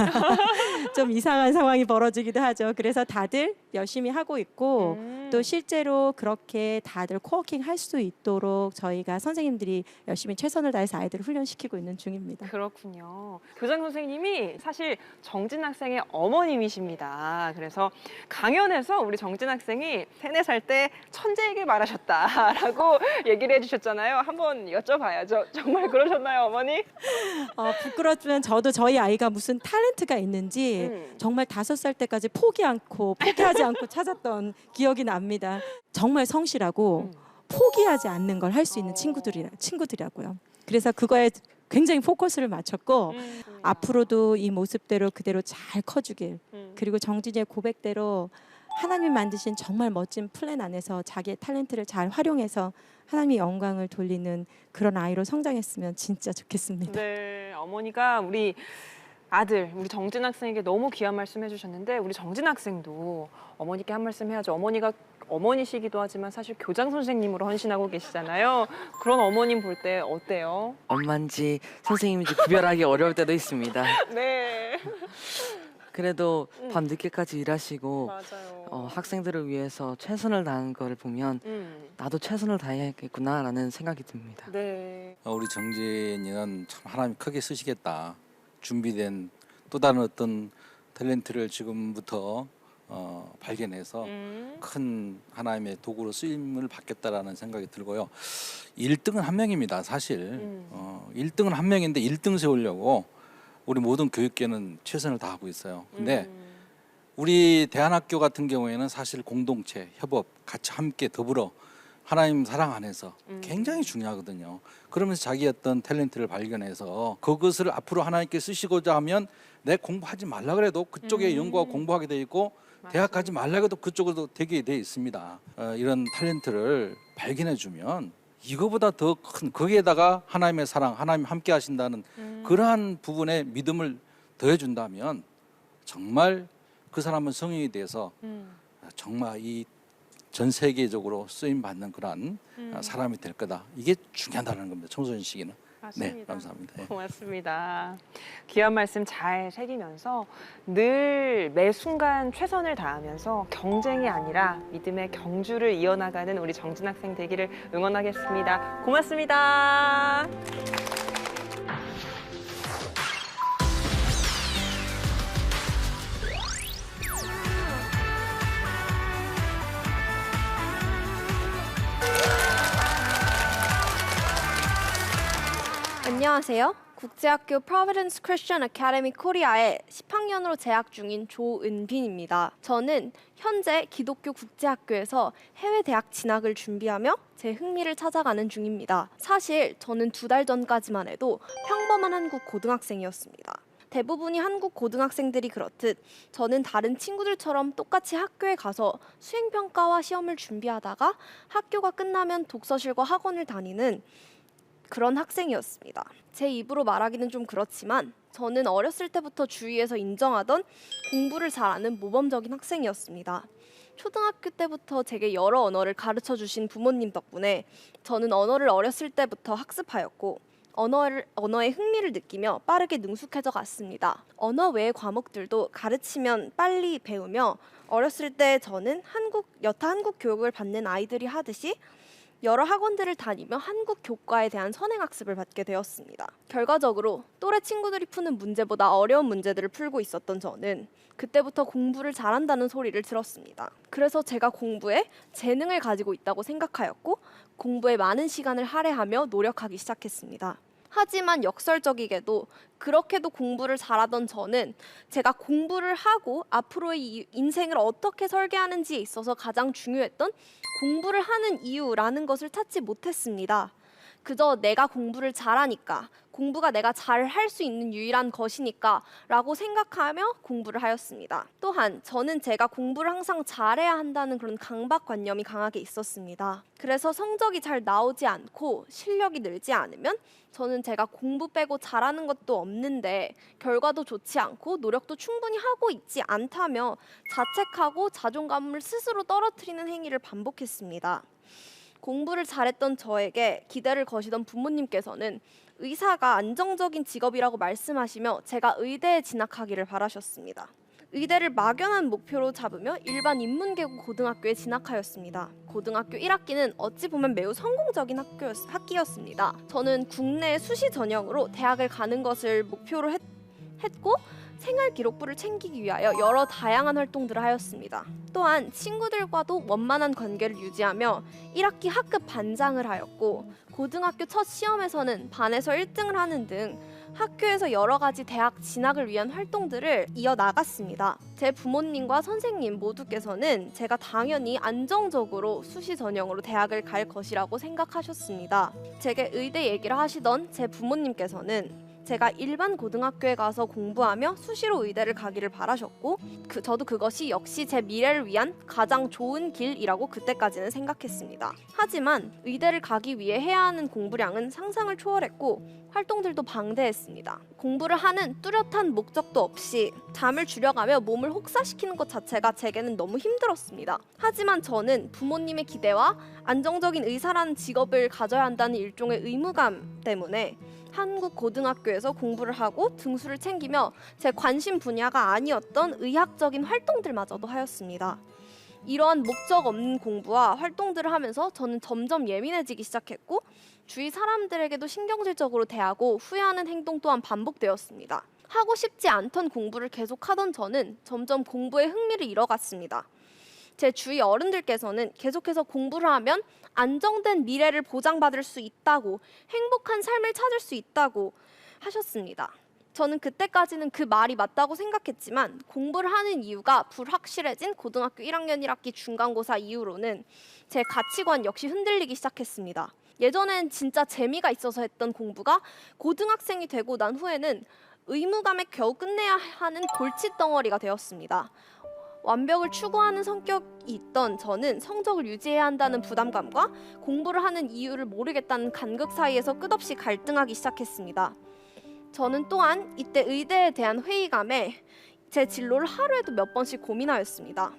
좀 이상한 상황이 벌어지기도 하죠. 그래서 다들 열심히 하고 있고 또 실제로 그렇게 다들 코워킹 할 수 있도록 저희가 선생님들이 열심히 최선을 다해서 아이들을 훈련시키고 있는 중입니다. 그렇군요. 교장 선생님이 사실 정진 학생의 어머님이십니다. 그래서 강연에서 우리 정진 학생이 3, 4살 때 천재에게 말하셨다라고 얘기를 해주셨잖아요. 한번 여쭤봐야죠. 정말 그러셨나요, 어머니? 부끄럽지만 저도 저희 아이가 무슨 탤런트가 있는지 정말 5살 때까지 포기하지 않고 찾았던 기억이 납니다. 정말 성실하고 포기하지 않는 걸 할 수 있는 친구들이라고요. 그래서 그거에 굉장히 포커스를 맞췄고 앞으로도 이 모습대로 그대로 잘 커주길 그리고 정진이의 고백대로 하나님 만드신 정말 멋진 플랜 안에서 자기의 탤런트를 잘 활용해서 하나님의 영광을 돌리는 그런 아이로 성장했으면 진짜 좋겠습니다. 네, 어머니가 우리 아들, 우리 정진 학생에게 너무 귀한 말씀 해주셨는데 우리 정진 학생도 어머니께 한 말씀 해야죠. 어머니가 어머니시기도 하지만 사실 교장 선생님으로 헌신하고 계시잖아요. 그런 어머님 볼 때 어때요? 엄마인지 선생님인지 구별하기 어려울 때도 있습니다. 네. 그래도 밤 늦게까지 일하시고 맞아요. 학생들을 위해서 최선을 다하는 걸 보면 나도 최선을 다해야겠구나라는 생각이 듭니다. 네. 우리 정진이는 참 하나님 크게 쓰시겠다. 준비된 또 다른 어떤 탤런트를 지금부터 발견해서 큰 하나님의 도구로 쓰임을 받겠다라는 생각이 들고요. 1등은 한 명입니다. 사실 1등은 한 명인데 1등 세우려고 우리 모든 교육계는 최선을 다하고 있어요. 근데 우리 대안학교 같은 경우에는 사실 공동체, 협업, 같이 함께 더불어 하나님 사랑 안에서 굉장히 중요하거든요. 그러면서 자기 어떤 탤런트를 발견해서 그것을 앞으로 하나님께 쓰시고자 하면 내 공부하지 말라 그래도 그쪽에 연구하고 공부하게 돼 있고 대학 가지 말라고 해도 그쪽으로 되게 돼 있습니다. 이런 탤런트를 발견해주면 이거보다 더 큰 거기에다가 하나님의 사랑, 하나님 함께 하신다는 그러한 부분에 믿음을 더해준다면 정말 그 사람은 성령이 돼서 정말 이 전 세계적으로 쓰임 받는 그런 사람이 될 거다. 이게 중요하다는 겁니다. 청소년 시기는. 맞습니다. 네, 감사합니다. 네. 고맙습니다. 귀한 말씀 잘 새기면서 늘 매 순간 최선을 다하면서 경쟁이 아니라 믿음의 경주를 이어나가는 우리 정진 학생 되기를 응원하겠습니다. 고맙습니다. 안녕하세요. 국제학교 Providence Christian Academy 코리아에 10학년으로 재학 중인 조은빈입니다. 저는 현재 기독교 국제학교에서 해외 대학 진학을 준비하며 제 흥미를 찾아가는 중입니다. 사실 저는 2달 전까지만 해도 평범한 한국 고등학생이었습니다. 대부분이 한국 고등학생들이 그렇듯 저는 다른 친구들처럼 똑같이 학교에 가서 수행평가와 시험을 준비하다가 학교가 끝나면 독서실과 학원을 다니는 그런 학생이었습니다. 제 입으로 말하기는 좀 그렇지만 저는 어렸을 때부터 주위에서 인정하던 공부를 잘하는 모범적인 학생이었습니다. 초등학교 때부터 제게 여러 언어를 가르쳐 주신 부모님 덕분에 저는 언어를 어렸을 때부터 학습하였고 언어에 흥미를 느끼며 빠르게 능숙해져 갔습니다. 언어 외의 과목들도 가르치면 빨리 배우며 어렸을 때 저는 여타 한국 교육을 받는 아이들이 하듯이 여러 학원들을 다니며 한국 교과에 대한 선행학습을 받게 되었습니다. 결과적으로 또래 친구들이 푸는 문제보다 어려운 문제들을 풀고 있었던 저는 그때부터 공부를 잘한다는 소리를 들었습니다. 그래서 제가 공부에 재능을 가지고 있다고 생각하였고 공부에 많은 시간을 할애하며 노력하기 시작했습니다. 하지만 역설적이게도 그렇게도 공부를 잘하던 저는 제가 공부를 하고 앞으로의 인생을 어떻게 설계하는지에 있어서 가장 중요했던 공부를 하는 이유라는 것을 찾지 못했습니다. 그저 내가 공부를 잘하니까, 공부가 내가 잘 할 수 있는 유일한 것이니까 라고 생각하며 공부를 하였습니다. 또한 저는 제가 공부를 항상 잘해야 한다는 그런 강박관념이 강하게 있었습니다. 그래서 성적이 잘 나오지 않고 실력이 늘지 않으면 저는 제가 공부 빼고 잘하는 것도 없는데 결과도 좋지 않고 노력도 충분히 하고 있지 않다며 자책하고 자존감을 스스로 떨어뜨리는 행위를 반복했습니다. 공부를 잘했던 저에게 기대를 거시던 부모님께서는 의사가 안정적인 직업이라고 말씀하시며 제가 의대에 진학하기를 바라셨습니다. 의대를 막연한 목표로 잡으며 일반 인문계고 고등학교에 진학하였습니다. 고등학교 1학기는 어찌 보면 매우 성공적인 학기였습니다. 저는 국내 수시 전형으로 대학을 가는 것을 목표로 했고 생활기록부를 챙기기 위하여 여러 다양한 활동들을 하였습니다. 또한 친구들과도 원만한 관계를 유지하며 1학기 학급 반장을 하였고 고등학교 첫 시험에서는 반에서 1등을 하는 등 학교에서 여러 가지 대학 진학을 위한 활동들을 이어나갔습니다. 제 부모님과 선생님 모두께서는 제가 당연히 안정적으로 수시 전형으로 대학을 갈 것이라고 생각하셨습니다. 제게 의대 얘기를 하시던 제 부모님께서는 제가 일반 고등학교에 가서 공부하며 수시로 의대를 가기를 바라셨고 저도 그것이 역시 제 미래를 위한 가장 좋은 길이라고 그때까지는 생각했습니다. 하지만 의대를 가기 위해 해야 하는 공부량은 상상을 초월했고 활동들도 방대했습니다. 공부를 하는 뚜렷한 목적도 없이 잠을 줄여가며 몸을 혹사시키는 것 자체가 제게는 너무 힘들었습니다. 하지만 저는 부모님의 기대와 안정적인 의사라는 직업을 가져야 한다는 일종의 의무감 때문에 한국 고등학교에서 공부를 하고 등수를 챙기며 제 관심 분야가 아니었던 의학적인 활동들마저도 하였습니다. 이러한 목적 없는 공부와 활동들을 하면서 저는 점점 예민해지기 시작했고 주위 사람들에게도 신경질적으로 대하고 후회하는 행동 또한 반복되었습니다. 하고 싶지 않던 공부를 계속하던 저는 점점 공부에 흥미를 잃어갔습니다. 제 주위 어른들께서는 계속해서 공부를 하면 안정된 미래를 보장받을 수 있다고, 행복한 삶을 찾을 수 있다고 하셨습니다. 저는 그때까지는 그 말이 맞다고 생각했지만 공부를 하는 이유가 불확실해진 고등학교 1학년 1학기 중간고사 이후로는 제 가치관 역시 흔들리기 시작했습니다. 예전엔 진짜 재미가 있어서 했던 공부가 고등학생이 되고 난 후에는 의무감에 겨우 끝내야 하는 골칫덩어리가 되었습니다. 완벽을 추구하는 성격이 있던 저는 성적을 유지해야 한다는 부담감과 공부를 하는 이유를 모르겠다는 간극 사이에서 끝없이 갈등하기 시작했습니다. 저는 또한 이때 의대에 대한 회의감에 제 진로를 하루에도 몇 번씩 고민하였습니다.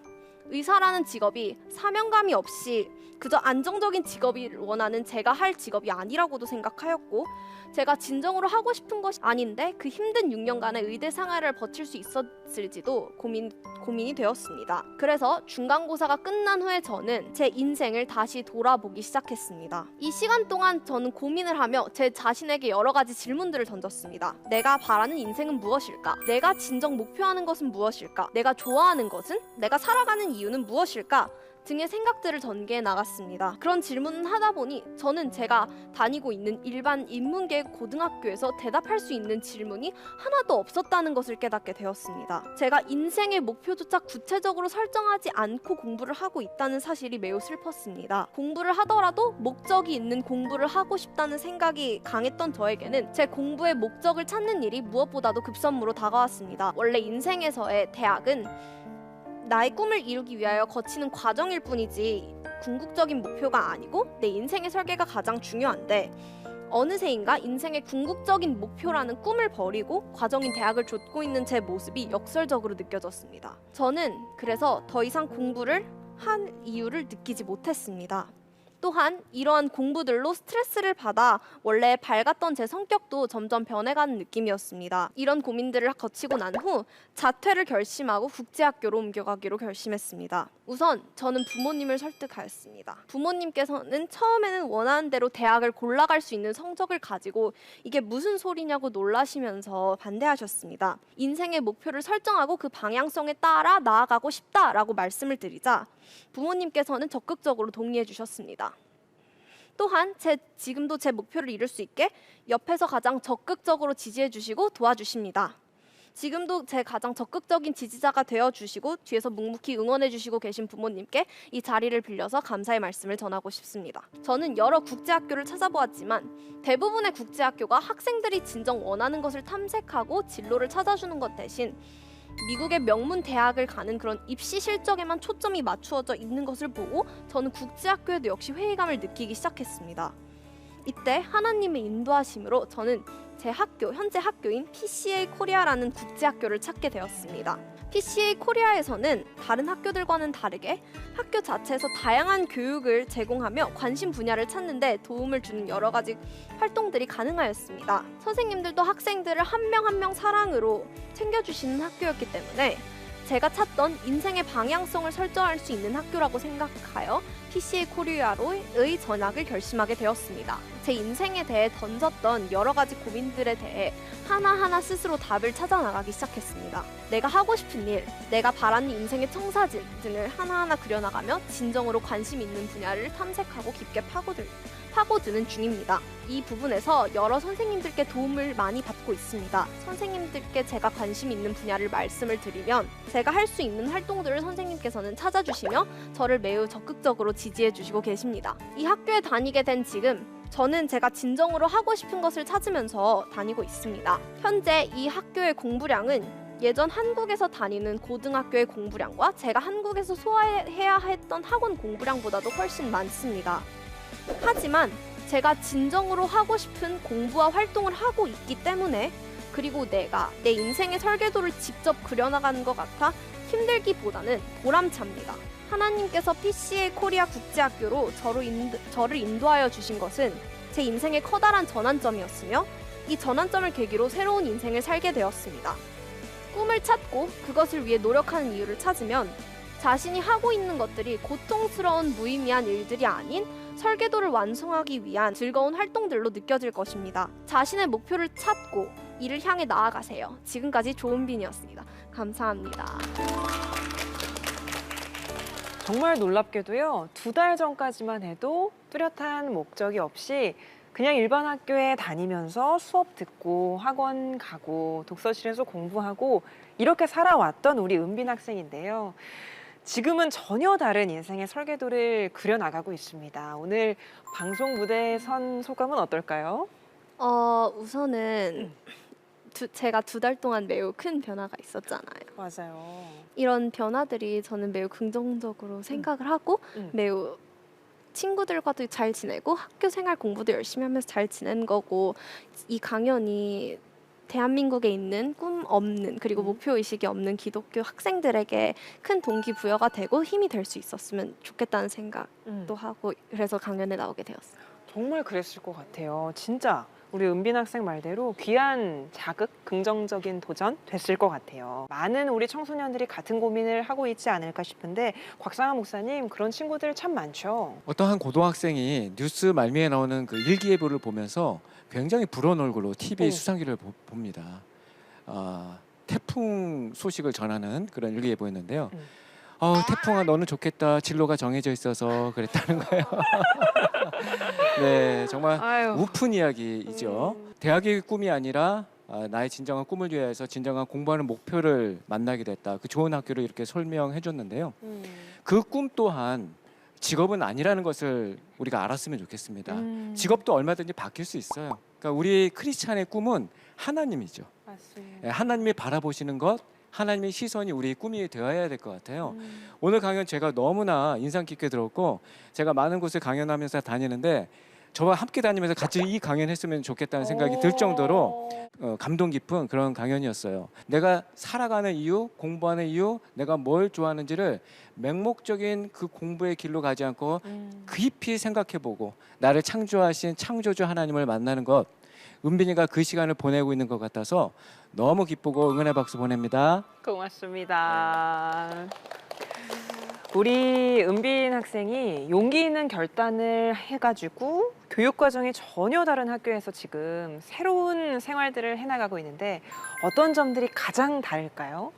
의사라는 직업이 사명감이 없이 그저 안정적인 직업을 원하는 제가 할 직업이 아니라고도 생각하였고, 제가 진정으로 하고 싶은 것이 아닌데 그 힘든 6년간의 의대 생활을 버틸 수 있었을지도 고민이 되었습니다. 그래서 중간고사가 끝난 후에 저는 제 인생을 다시 돌아보기 시작했습니다. 이 시간 동안 저는 고민을 하며 제 자신에게 여러 가지 질문들을 던졌습니다. 내가 바라는 인생은 무엇일까? 내가 진정 목표하는 것은 무엇일까? 내가 좋아하는 것은? 내가 살아가는 이유는 무엇일까? 등의 생각들을 전개해 나갔습니다. 그런 질문을 하다 보니 저는 제가 다니고 있는 일반 인문계 고등학교에서 대답할 수 있는 질문이 하나도 없었다는 것을 깨닫게 되었습니다. 제가 인생의 목표조차 구체적으로 설정하지 않고 공부를 하고 있다는 사실이 매우 슬펐습니다. 공부를 하더라도 목적이 있는 공부를 하고 싶다는 생각이 강했던 저에게는 제 공부의 목적을 찾는 일이 무엇보다도 급선무로 다가왔습니다. 원래 인생에서의 대학은 나의 꿈을 이루기 위하여 거치는 과정일 뿐이지 궁극적인 목표가 아니고 내 인생의 설계가 가장 중요한데, 어느새인가 인생의 궁극적인 목표라는 꿈을 버리고 과정인 대학을 좇고 있는 제 모습이 역설적으로 느껴졌습니다. 저는 그래서 더 이상 공부를 한 이유를 느끼지 못했습니다. 또한 이러한 공부들로 스트레스를 받아 원래 밝았던 제 성격도 점점 변해가는 느낌이었습니다. 이런 고민들을 거치고 난 후 자퇴를 결심하고 국제학교로 옮겨가기로 결심했습니다. 우선 저는 부모님을 설득하였습니다. 부모님께서는 처음에는 원하는 대로 대학을 골라갈 수 있는 성적을 가지고 이게 무슨 소리냐고 놀라시면서 반대하셨습니다. 인생의 목표를 설정하고 그 방향성에 따라 나아가고 싶다라고 말씀을 드리자 부모님께서는 적극적으로 동의해 주셨습니다. 또한 지금도 제 목표를 이룰 수 있게 옆에서 가장 적극적으로 지지해 주시고 도와주십니다. 지금도 제 가장 적극적인 지지자가 되어주시고 뒤에서 묵묵히 응원해주시고 계신 부모님께 이 자리를 빌려서 감사의 말씀을 전하고 싶습니다. 저는 여러 국제학교를 찾아보았지만 대부분의 국제학교가 학생들이 진정 원하는 것을 탐색하고 진로를 찾아주는 것 대신 미국의 명문 대학을 가는 그런 입시 실적에만 초점이 맞추어져 있는 것을 보고 저는 국제학교에도 역시 회의감을 느끼기 시작했습니다. 이때 하나님의 인도하심으로 저는 제 현재 학교인 PCA 코리아라는 국제학교를 찾게 되었습니다. PCA 코리아에서는 다른 학교들과는 다르게 학교 자체에서 다양한 교육을 제공하며 관심 분야를 찾는 데 도움을 주는 여러 가지 활동들이 가능하였습니다. 선생님들도 학생들을 한 명 한 명 사랑으로 챙겨주시는 학교였기 때문에 제가 찾던 인생의 방향성을 설정할 수 있는 학교라고 생각하여 PCA 코리아로의 전학을 결심하게 되었습니다. 제 인생에 대해 던졌던 여러 가지 고민들에 대해 하나하나 스스로 답을 찾아 나가기 시작했습니다. 내가 하고 싶은 일, 내가 바라는 인생의 청사진 등을 하나하나 그려나가며 진정으로 관심 있는 분야를 탐색하고 깊게 파고드는 중입니다. 이 부분에서 여러 선생님들께 도움을 많이 받고 있습니다. 선생님들께 제가 관심 있는 분야를 말씀을 드리면 제가 할 수 있는 활동들을 선생님께서는 찾아주시며 저를 매우 적극적으로 지지해 주시고 계십니다. 이 학교에 다니게 된 지금 저는 제가 진정으로 하고 싶은 것을 찾으면서 다니고 있습니다. 현재 이 학교의 공부량은 예전 한국에서 다니는 고등학교의 공부량과 제가 한국에서 소화해야 했던 학원 공부량보다도 훨씬 많습니다. 하지만 제가 진정으로 하고 싶은 공부와 활동을 하고 있기 때문에, 그리고 내가 내 인생의 설계도를 직접 그려나가는 것 같아 힘들기보다는 보람찹니다. 하나님께서 PCA 코리아 국제학교로 저를 인도하여 주신 것은 제 인생의 커다란 전환점이었으며 이 전환점을 계기로 새로운 인생을 살게 되었습니다. 꿈을 찾고 그것을 위해 노력하는 이유를 찾으면 자신이 하고 있는 것들이 고통스러운 무의미한 일들이 아닌 설계도를 완성하기 위한 즐거운 활동들로 느껴질 것입니다. 자신의 목표를 찾고 이를 향해 나아가세요. 지금까지 조은빈이었습니다. 감사합니다. 정말 놀랍게도요. 2달 전까지만 해도 뚜렷한 목적이 없이 그냥 일반 학교에 다니면서 수업 듣고 학원 가고 독서실에서 공부하고 이렇게 살아왔던 우리 은빈 학생인데요. 지금은 전혀 다른 인생의 설계도를 그려나가고 있습니다. 오늘 방송 무대에 선 소감은 어떨까요? 우선은 제가 2달 동안 매우 큰 변화가 있었잖아요. 맞아요. 이런 변화들이 저는 매우 긍정적으로 생각을 하고 매우 친구들과도 잘 지내고 학교 생활 공부도 열심히 하면서 잘 지낸 거고, 이 강연이 대한민국에 있는 꿈 없는 그리고 목표 의식이 없는 기독교 학생들에게 큰 동기부여가 되고 힘이 될 수 있었으면 좋겠다는 생각도 하고, 그래서 강연에 나오게 되었어요. 정말 그랬을 것 같아요. 진짜 우리 은빈 학생 말대로 귀한 자극, 긍정적인 도전 됐을 것 같아요. 많은 우리 청소년들이 같은 고민을 하고 있지 않을까 싶은데, 곽상한 목사님, 그런 친구들 참 많죠. 어떤 한 고등학생이 뉴스 말미에 나오는 그 일기예보를 보면서 굉장히 불온 얼굴로 TV 수상기를 봅니다. 태풍 소식을 전하는 그런 일기예보였는데요. 태풍아 너는 좋겠다. 진로가 정해져 있어서 그랬다는 거예요. 네, 정말 우픈 이야기이죠. 대학의 꿈이 아니라 나의 진정한 꿈을 위해서 진정한 공부하는 목표를 만나게 됐다. 그 좋은 학교를 이렇게 설명해 줬는데요. 그 꿈 또한 직업은 아니라는 것을 우리가 알았으면 좋겠습니다. 직업도 얼마든지 바뀔 수 있어요. 그러니까 우리 크리스찬의 꿈은 하나님이죠. 맞습니다. 하나님이 바라보시는 것, 하나님의 시선이 우리의 꿈이 되어야 될 것 같아요. 오늘 강연 제가 너무나 인상 깊게 들었고, 제가 많은 곳을 강연하면서 다니는데 저와 함께 다니면서 같이 이 강연했으면 좋겠다는 생각이 들 정도로 감동 깊은 그런 강연이었어요. 내가 살아가는 이유, 공부하는 이유, 내가 뭘 좋아하는지를 맹목적인 그 공부의 길로 가지 않고 깊이 생각해보고 나를 창조하신 창조주 하나님을 만나는 것, 은빈이가 그 시간을 보내고 있는 것 같아서 너무 기쁘고 응원의 박수 보냅니다. 고맙습니다. 우리 은빈 학생이 용기 있는 결단을 해가지고 교육 과정이 전혀 다른 학교에서 지금 새로운 생활들을 해나가고 있는데, 어떤 점들이 가장 다를까요?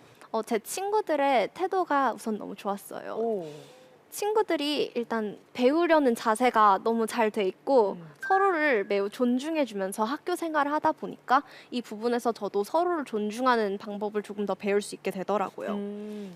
제 친구들의 태도가 우선 너무 좋았어요. 친구들이 일단 배우려는 자세가 너무 잘 돼 있고 서로를 매우 존중해주면서 학교 생활을 하다 보니까 이 부분에서 저도 서로를 존중하는 방법을 조금 더 배울 수 있게 되더라고요.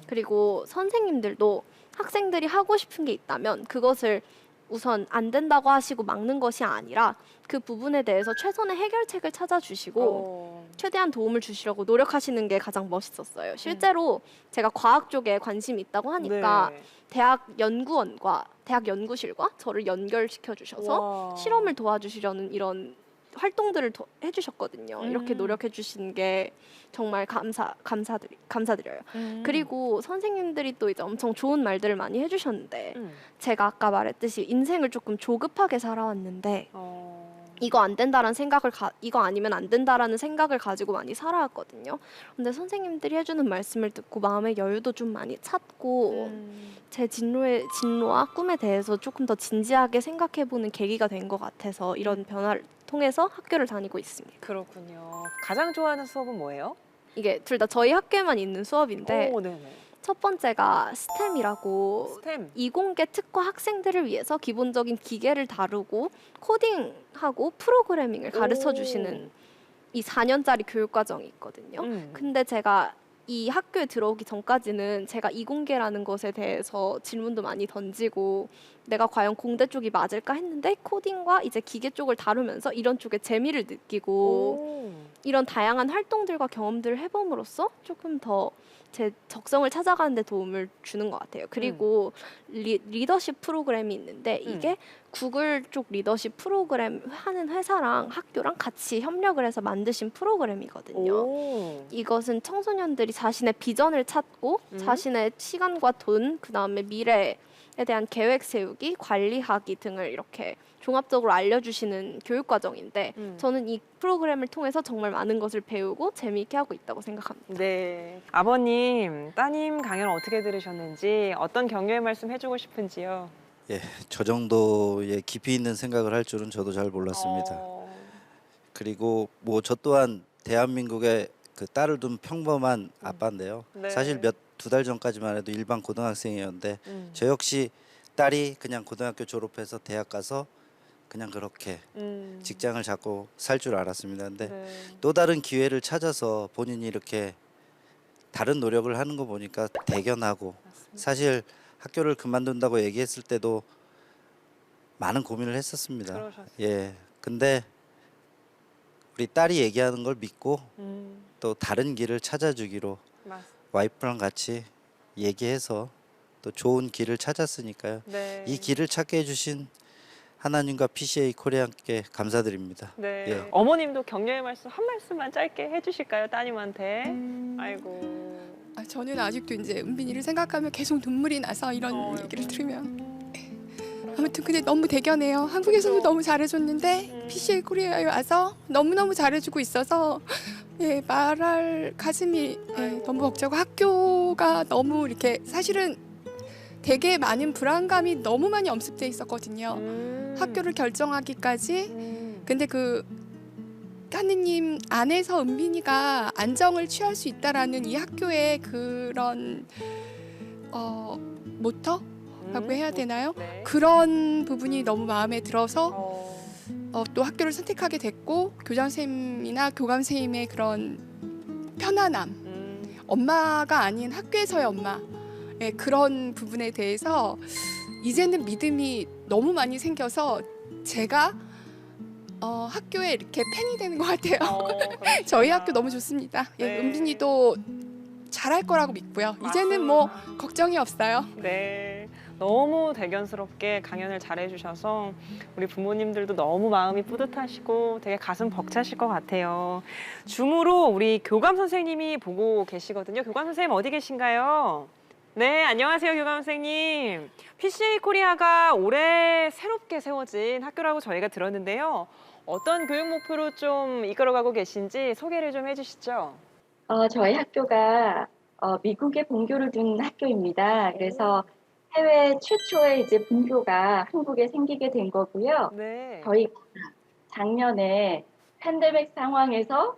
그리고 선생님들도 학생들이 하고 싶은 게 있다면 그것을 우선 안 된다고 하시고 막는 것이 아니라 그 부분에 대해서 최선의 해결책을 찾아주시고 최대한 도움을 주시려고 노력하시는 게 가장 멋있었어요. 실제로 제가 과학 쪽에 관심이 있다고 하니까 대학 연구원과 대학 연구실과 저를 연결시켜 주셔서 실험을 도와주시려는 이런 활동들을 해주셨거든요. 이렇게 노력해 주신 게 정말 감사드려요. 그리고 선생님들이 또 이제 엄청 좋은 말들을 많이 해주셨는데, 제가 아까 말했듯이 인생을 조금 조급하게 살아왔는데 이거 안 된다라는 생각을 이거 아니면 안 된다라는 생각을 가지고 많이 살아왔거든요. 근데 선생님들이 해주는 말씀을 듣고 마음의 여유도 좀 많이 찾고 제 진로와 꿈에 대해서 조금 더 진지하게 생각해보는 계기가 된 것 같아서 이런 변화를 통해서 학교를 다니고 있습니다. 그렇군요. 가장 좋아하는 수업은 뭐예요? 이게 둘 다 저희 학교에만 있는 수업인데 첫 번째가 스템이라고 이공계 특화 학생들을 위해서 기본적인 기계를 다루고 코딩하고 프로그래밍을 가르쳐 주시는 이 4년짜리 교육과정이 있거든요. 근데 제가 이 학교에 들어오기 전까지는 제가 이공계라는 것에 대해서 질문도 많이 던지고 내가 과연 공대 쪽이 맞을까 했는데, 코딩과 이제 기계 쪽을 다루면서 이런 쪽에 재미를 느끼고 이런 다양한 활동들과 경험들을 해봄으로써 조금 더 제 적성을 찾아가는 데 도움을 주는 것 같아요. 그리고 리더십 프로그램이 있는데 이게 구글 쪽 리더십 프로그램 하는 회사랑 학교랑 같이 협력을 해서 만드신 프로그램이거든요. 이것은 청소년들이 자신의 비전을 찾고 자신의 시간과 돈, 그다음에 미래에 대한 계획 세우기, 관리하기 등을 이렇게 종합적으로 알려주시는 교육과정인데 저는 이 프로그램을 통해서 정말 많은 것을 배우고 재미있게 하고 있다고 생각합니다. 네, 아버님, 따님 강연 어떻게 들으셨는지, 어떤 격려의 말씀 해주고 싶은지요? 예, 저 정도의 깊이 있는 생각을 할 줄은 저도 잘 몰랐습니다. 그리고 뭐 저 또한 대한민국에 그 딸을 둔 평범한 아빠인데요. 사실 두 달 전까지만 해도 일반 고등학생이었는데 저 역시 딸이 그냥 고등학교 졸업해서 대학 가서 그냥 그렇게 직장을 잡고 살 줄 알았습니다. 근데 또 다른 기회를 찾아서 본인이 이렇게 다른 노력을 하는 거 보니까 대견하고, 사실 학교를 그만둔다고 얘기했을 때도 많은 고민을 했었습니다. 예, 근데 우리 딸이 얘기하는 걸 믿고 또 다른 길을 찾아주기로 와이프랑 같이 얘기해서 또 좋은 길을 찾았으니까요. 네. 이 길을 찾게 해주신 하나님과 PCA 코리아께 감사드립니다. 네. 예. 어머님도 격려의 말씀 한 말씀만 짧게 해주실까요, 따님한테? 아이고. 저는 아직도 이제 은빈이를 생각하면 계속 눈물이 나서 이런 얘기를 들으면 아무튼 근데 너무 대견해요. 한국에서도 너무 잘해줬는데 PCA 코리아에 와서 너무너무 잘해주고 있어서 예, 말할 가슴이 너무 벅차고 학교가 너무 이렇게 사실은 되게 많은 불안감이 너무 많이 엄습돼 있었거든요. 학교를 결정하기까지. 근데 그 하느님 안에서 은빈이가 안정을 취할 수 있다라는 이 학교의 그런 모터라고 해야 되나요? 네. 그런 부분이 너무 마음에 들어서 또 학교를 선택하게 됐고 교장 선생님이나 교감 선생님의 그런 편안함, 엄마가 아닌 학교에서의 엄마, 예, 그런 부분에 대해서 이제는 믿음이 너무 많이 생겨서 제가 학교에 이렇게 팬이 되는 것 같아요. 저희 학교 너무 좋습니다. 예, 네. 은빈이도 잘할 거라고 믿고요. 이제는 뭐 걱정이 없어요. 네. 너무 대견스럽게 강연을 잘해주셔서 우리 부모님들도 너무 마음이 뿌듯하시고 되게 가슴 벅차실 것 같아요. 줌으로 우리 교감 선생님이 보고 계시거든요. 교감 선생님 어디 계신가요? 네, 안녕하세요, 교감 선생님. PCA 코리아가 올해 새롭게 세워진 학교라고 저희가 들었는데요. 어떤 교육 목표로 좀 이끌어가고 계신지 소개를 좀 해주시죠. 저희 학교가 미국에 본교를 둔 학교입니다. 그래서 해외 최초의 이제 본교가 한국에 생기게 된 거고요. 네. 저희가 작년에 팬데믹 상황에서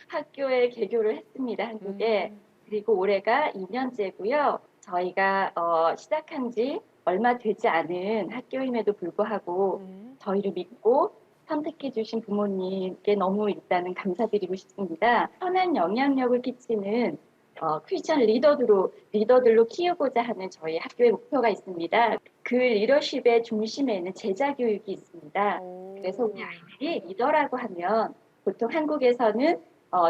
학교에 개교를 했습니다, 한국에. 그리고 올해가 2년째고요. 저희가 시작한 지 얼마 되지 않은 학교임에도 불구하고 저희를 믿고 선택해 주신 부모님께 너무 일단은 감사드리고 싶습니다. 선한 영향력을 끼치는 크리스천 리더들로 키우고자 하는 저희 학교의 목표가 있습니다. 그 리더십의 중심에는 제자 교육이 있습니다. 그래서 우리 아이들이 리더라고 하면 보통 한국에서는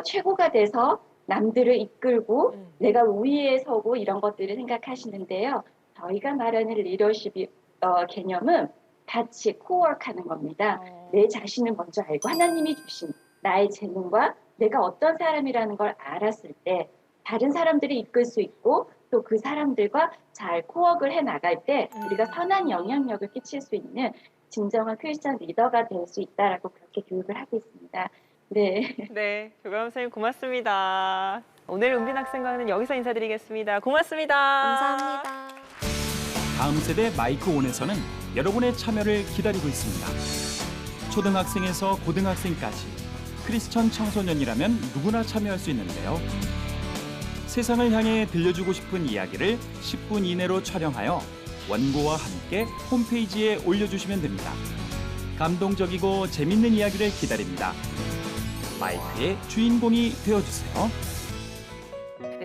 최고가 돼서 남들을 이끌고 내가 우위에 서고 이런 것들을 생각하시는데요. 저희가 말하는 리더십이 개념은 같이 코워크하는 겁니다. 내 자신을 먼저 알고 하나님이 주신 나의 재능과 내가 어떤 사람이라는 걸 알았을 때 다른 사람들이 이끌 수 있고 또 그 사람들과 잘 코워크를 해 나갈 때 우리가 선한 영향력을 끼칠 수 있는 진정한 크리스천 리더가 될 수 있다라고 그렇게 교육을 하고 있습니다. 네. 네, 교감 선생님 고맙습니다. 오늘 은빈 학생과는 여기서 인사드리겠습니다. 고맙습니다. 감사합니다. 다음 세대 마이크 온에서는 여러분의 참여를 기다리고 있습니다. 초등학생에서 고등학생까지 크리스천 청소년이라면 누구나 참여할 수 있는데요. 세상을 향해 들려주고 싶은 이야기를 10분 이내로 촬영하여 원고와 함께 홈페이지에 올려주시면 됩니다. 감동적이고 재밌는 이야기를 기다립니다. 마이크의 주인공이 되어주세요.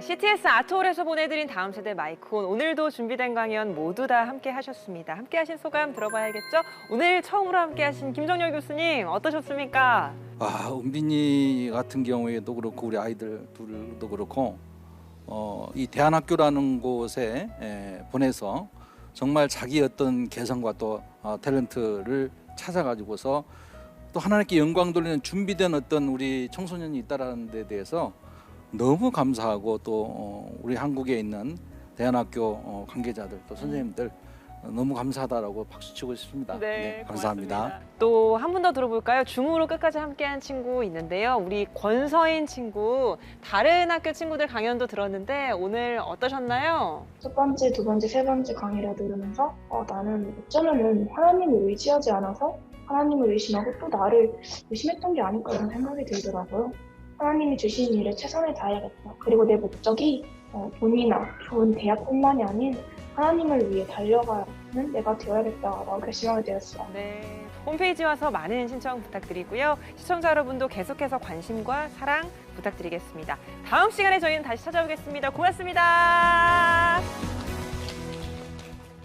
CTS 아트홀에서 보내드린 다음 세대 마이크온, 오늘도 준비된 강연 모두 다 함께 하셨습니다. 함께 하신 소감 들어봐야겠죠? 오늘 처음으로 함께 하신 김정열 교수님 어떠셨습니까? 은빈이 같은 경우에도 그렇고 우리 아이들 둘도 그렇고 이 대안학교라는 곳에 보내서 정말 자기 어떤 개성과 또 탤런트를 찾아가지고서 또 하나님께 영광 돌리는 준비된 어떤 우리 청소년이 있다라는 데 대해서 너무 감사하고 또 우리 한국에 있는 대안학교 관계자들 또 선생님들 너무 감사하다라고 박수치고 싶습니다. 네, 감사합니다. 또 한 분 더 들어볼까요? 줌으로 끝까지 함께한 친구 있는데요. 우리 권서인 친구, 다른 학교 친구들 강연도 들었는데 오늘 어떠셨나요? 첫 번째, 두 번째, 세 번째 강의를 들으면서 나는 어쩌면은 하나님을 의지하지 않아서 하나님을 의심하고 또 나를 의심했던 게 아닐까 이런 생각이 들더라고요. 하나님이 주신 일에 최선을 다해야겠다. 그리고 내 목적이 돈이나 좋은 대학뿐만이 아닌 하나님을 위해 달려가는 내가 되어야겠다라고 결심하게 되었어요. 네, 홈페이지 와서 많은 신청 부탁드리고요. 시청자 여러분도 계속해서 관심과 사랑 부탁드리겠습니다. 다음 시간에 저희는 다시 찾아오겠습니다. 고맙습니다.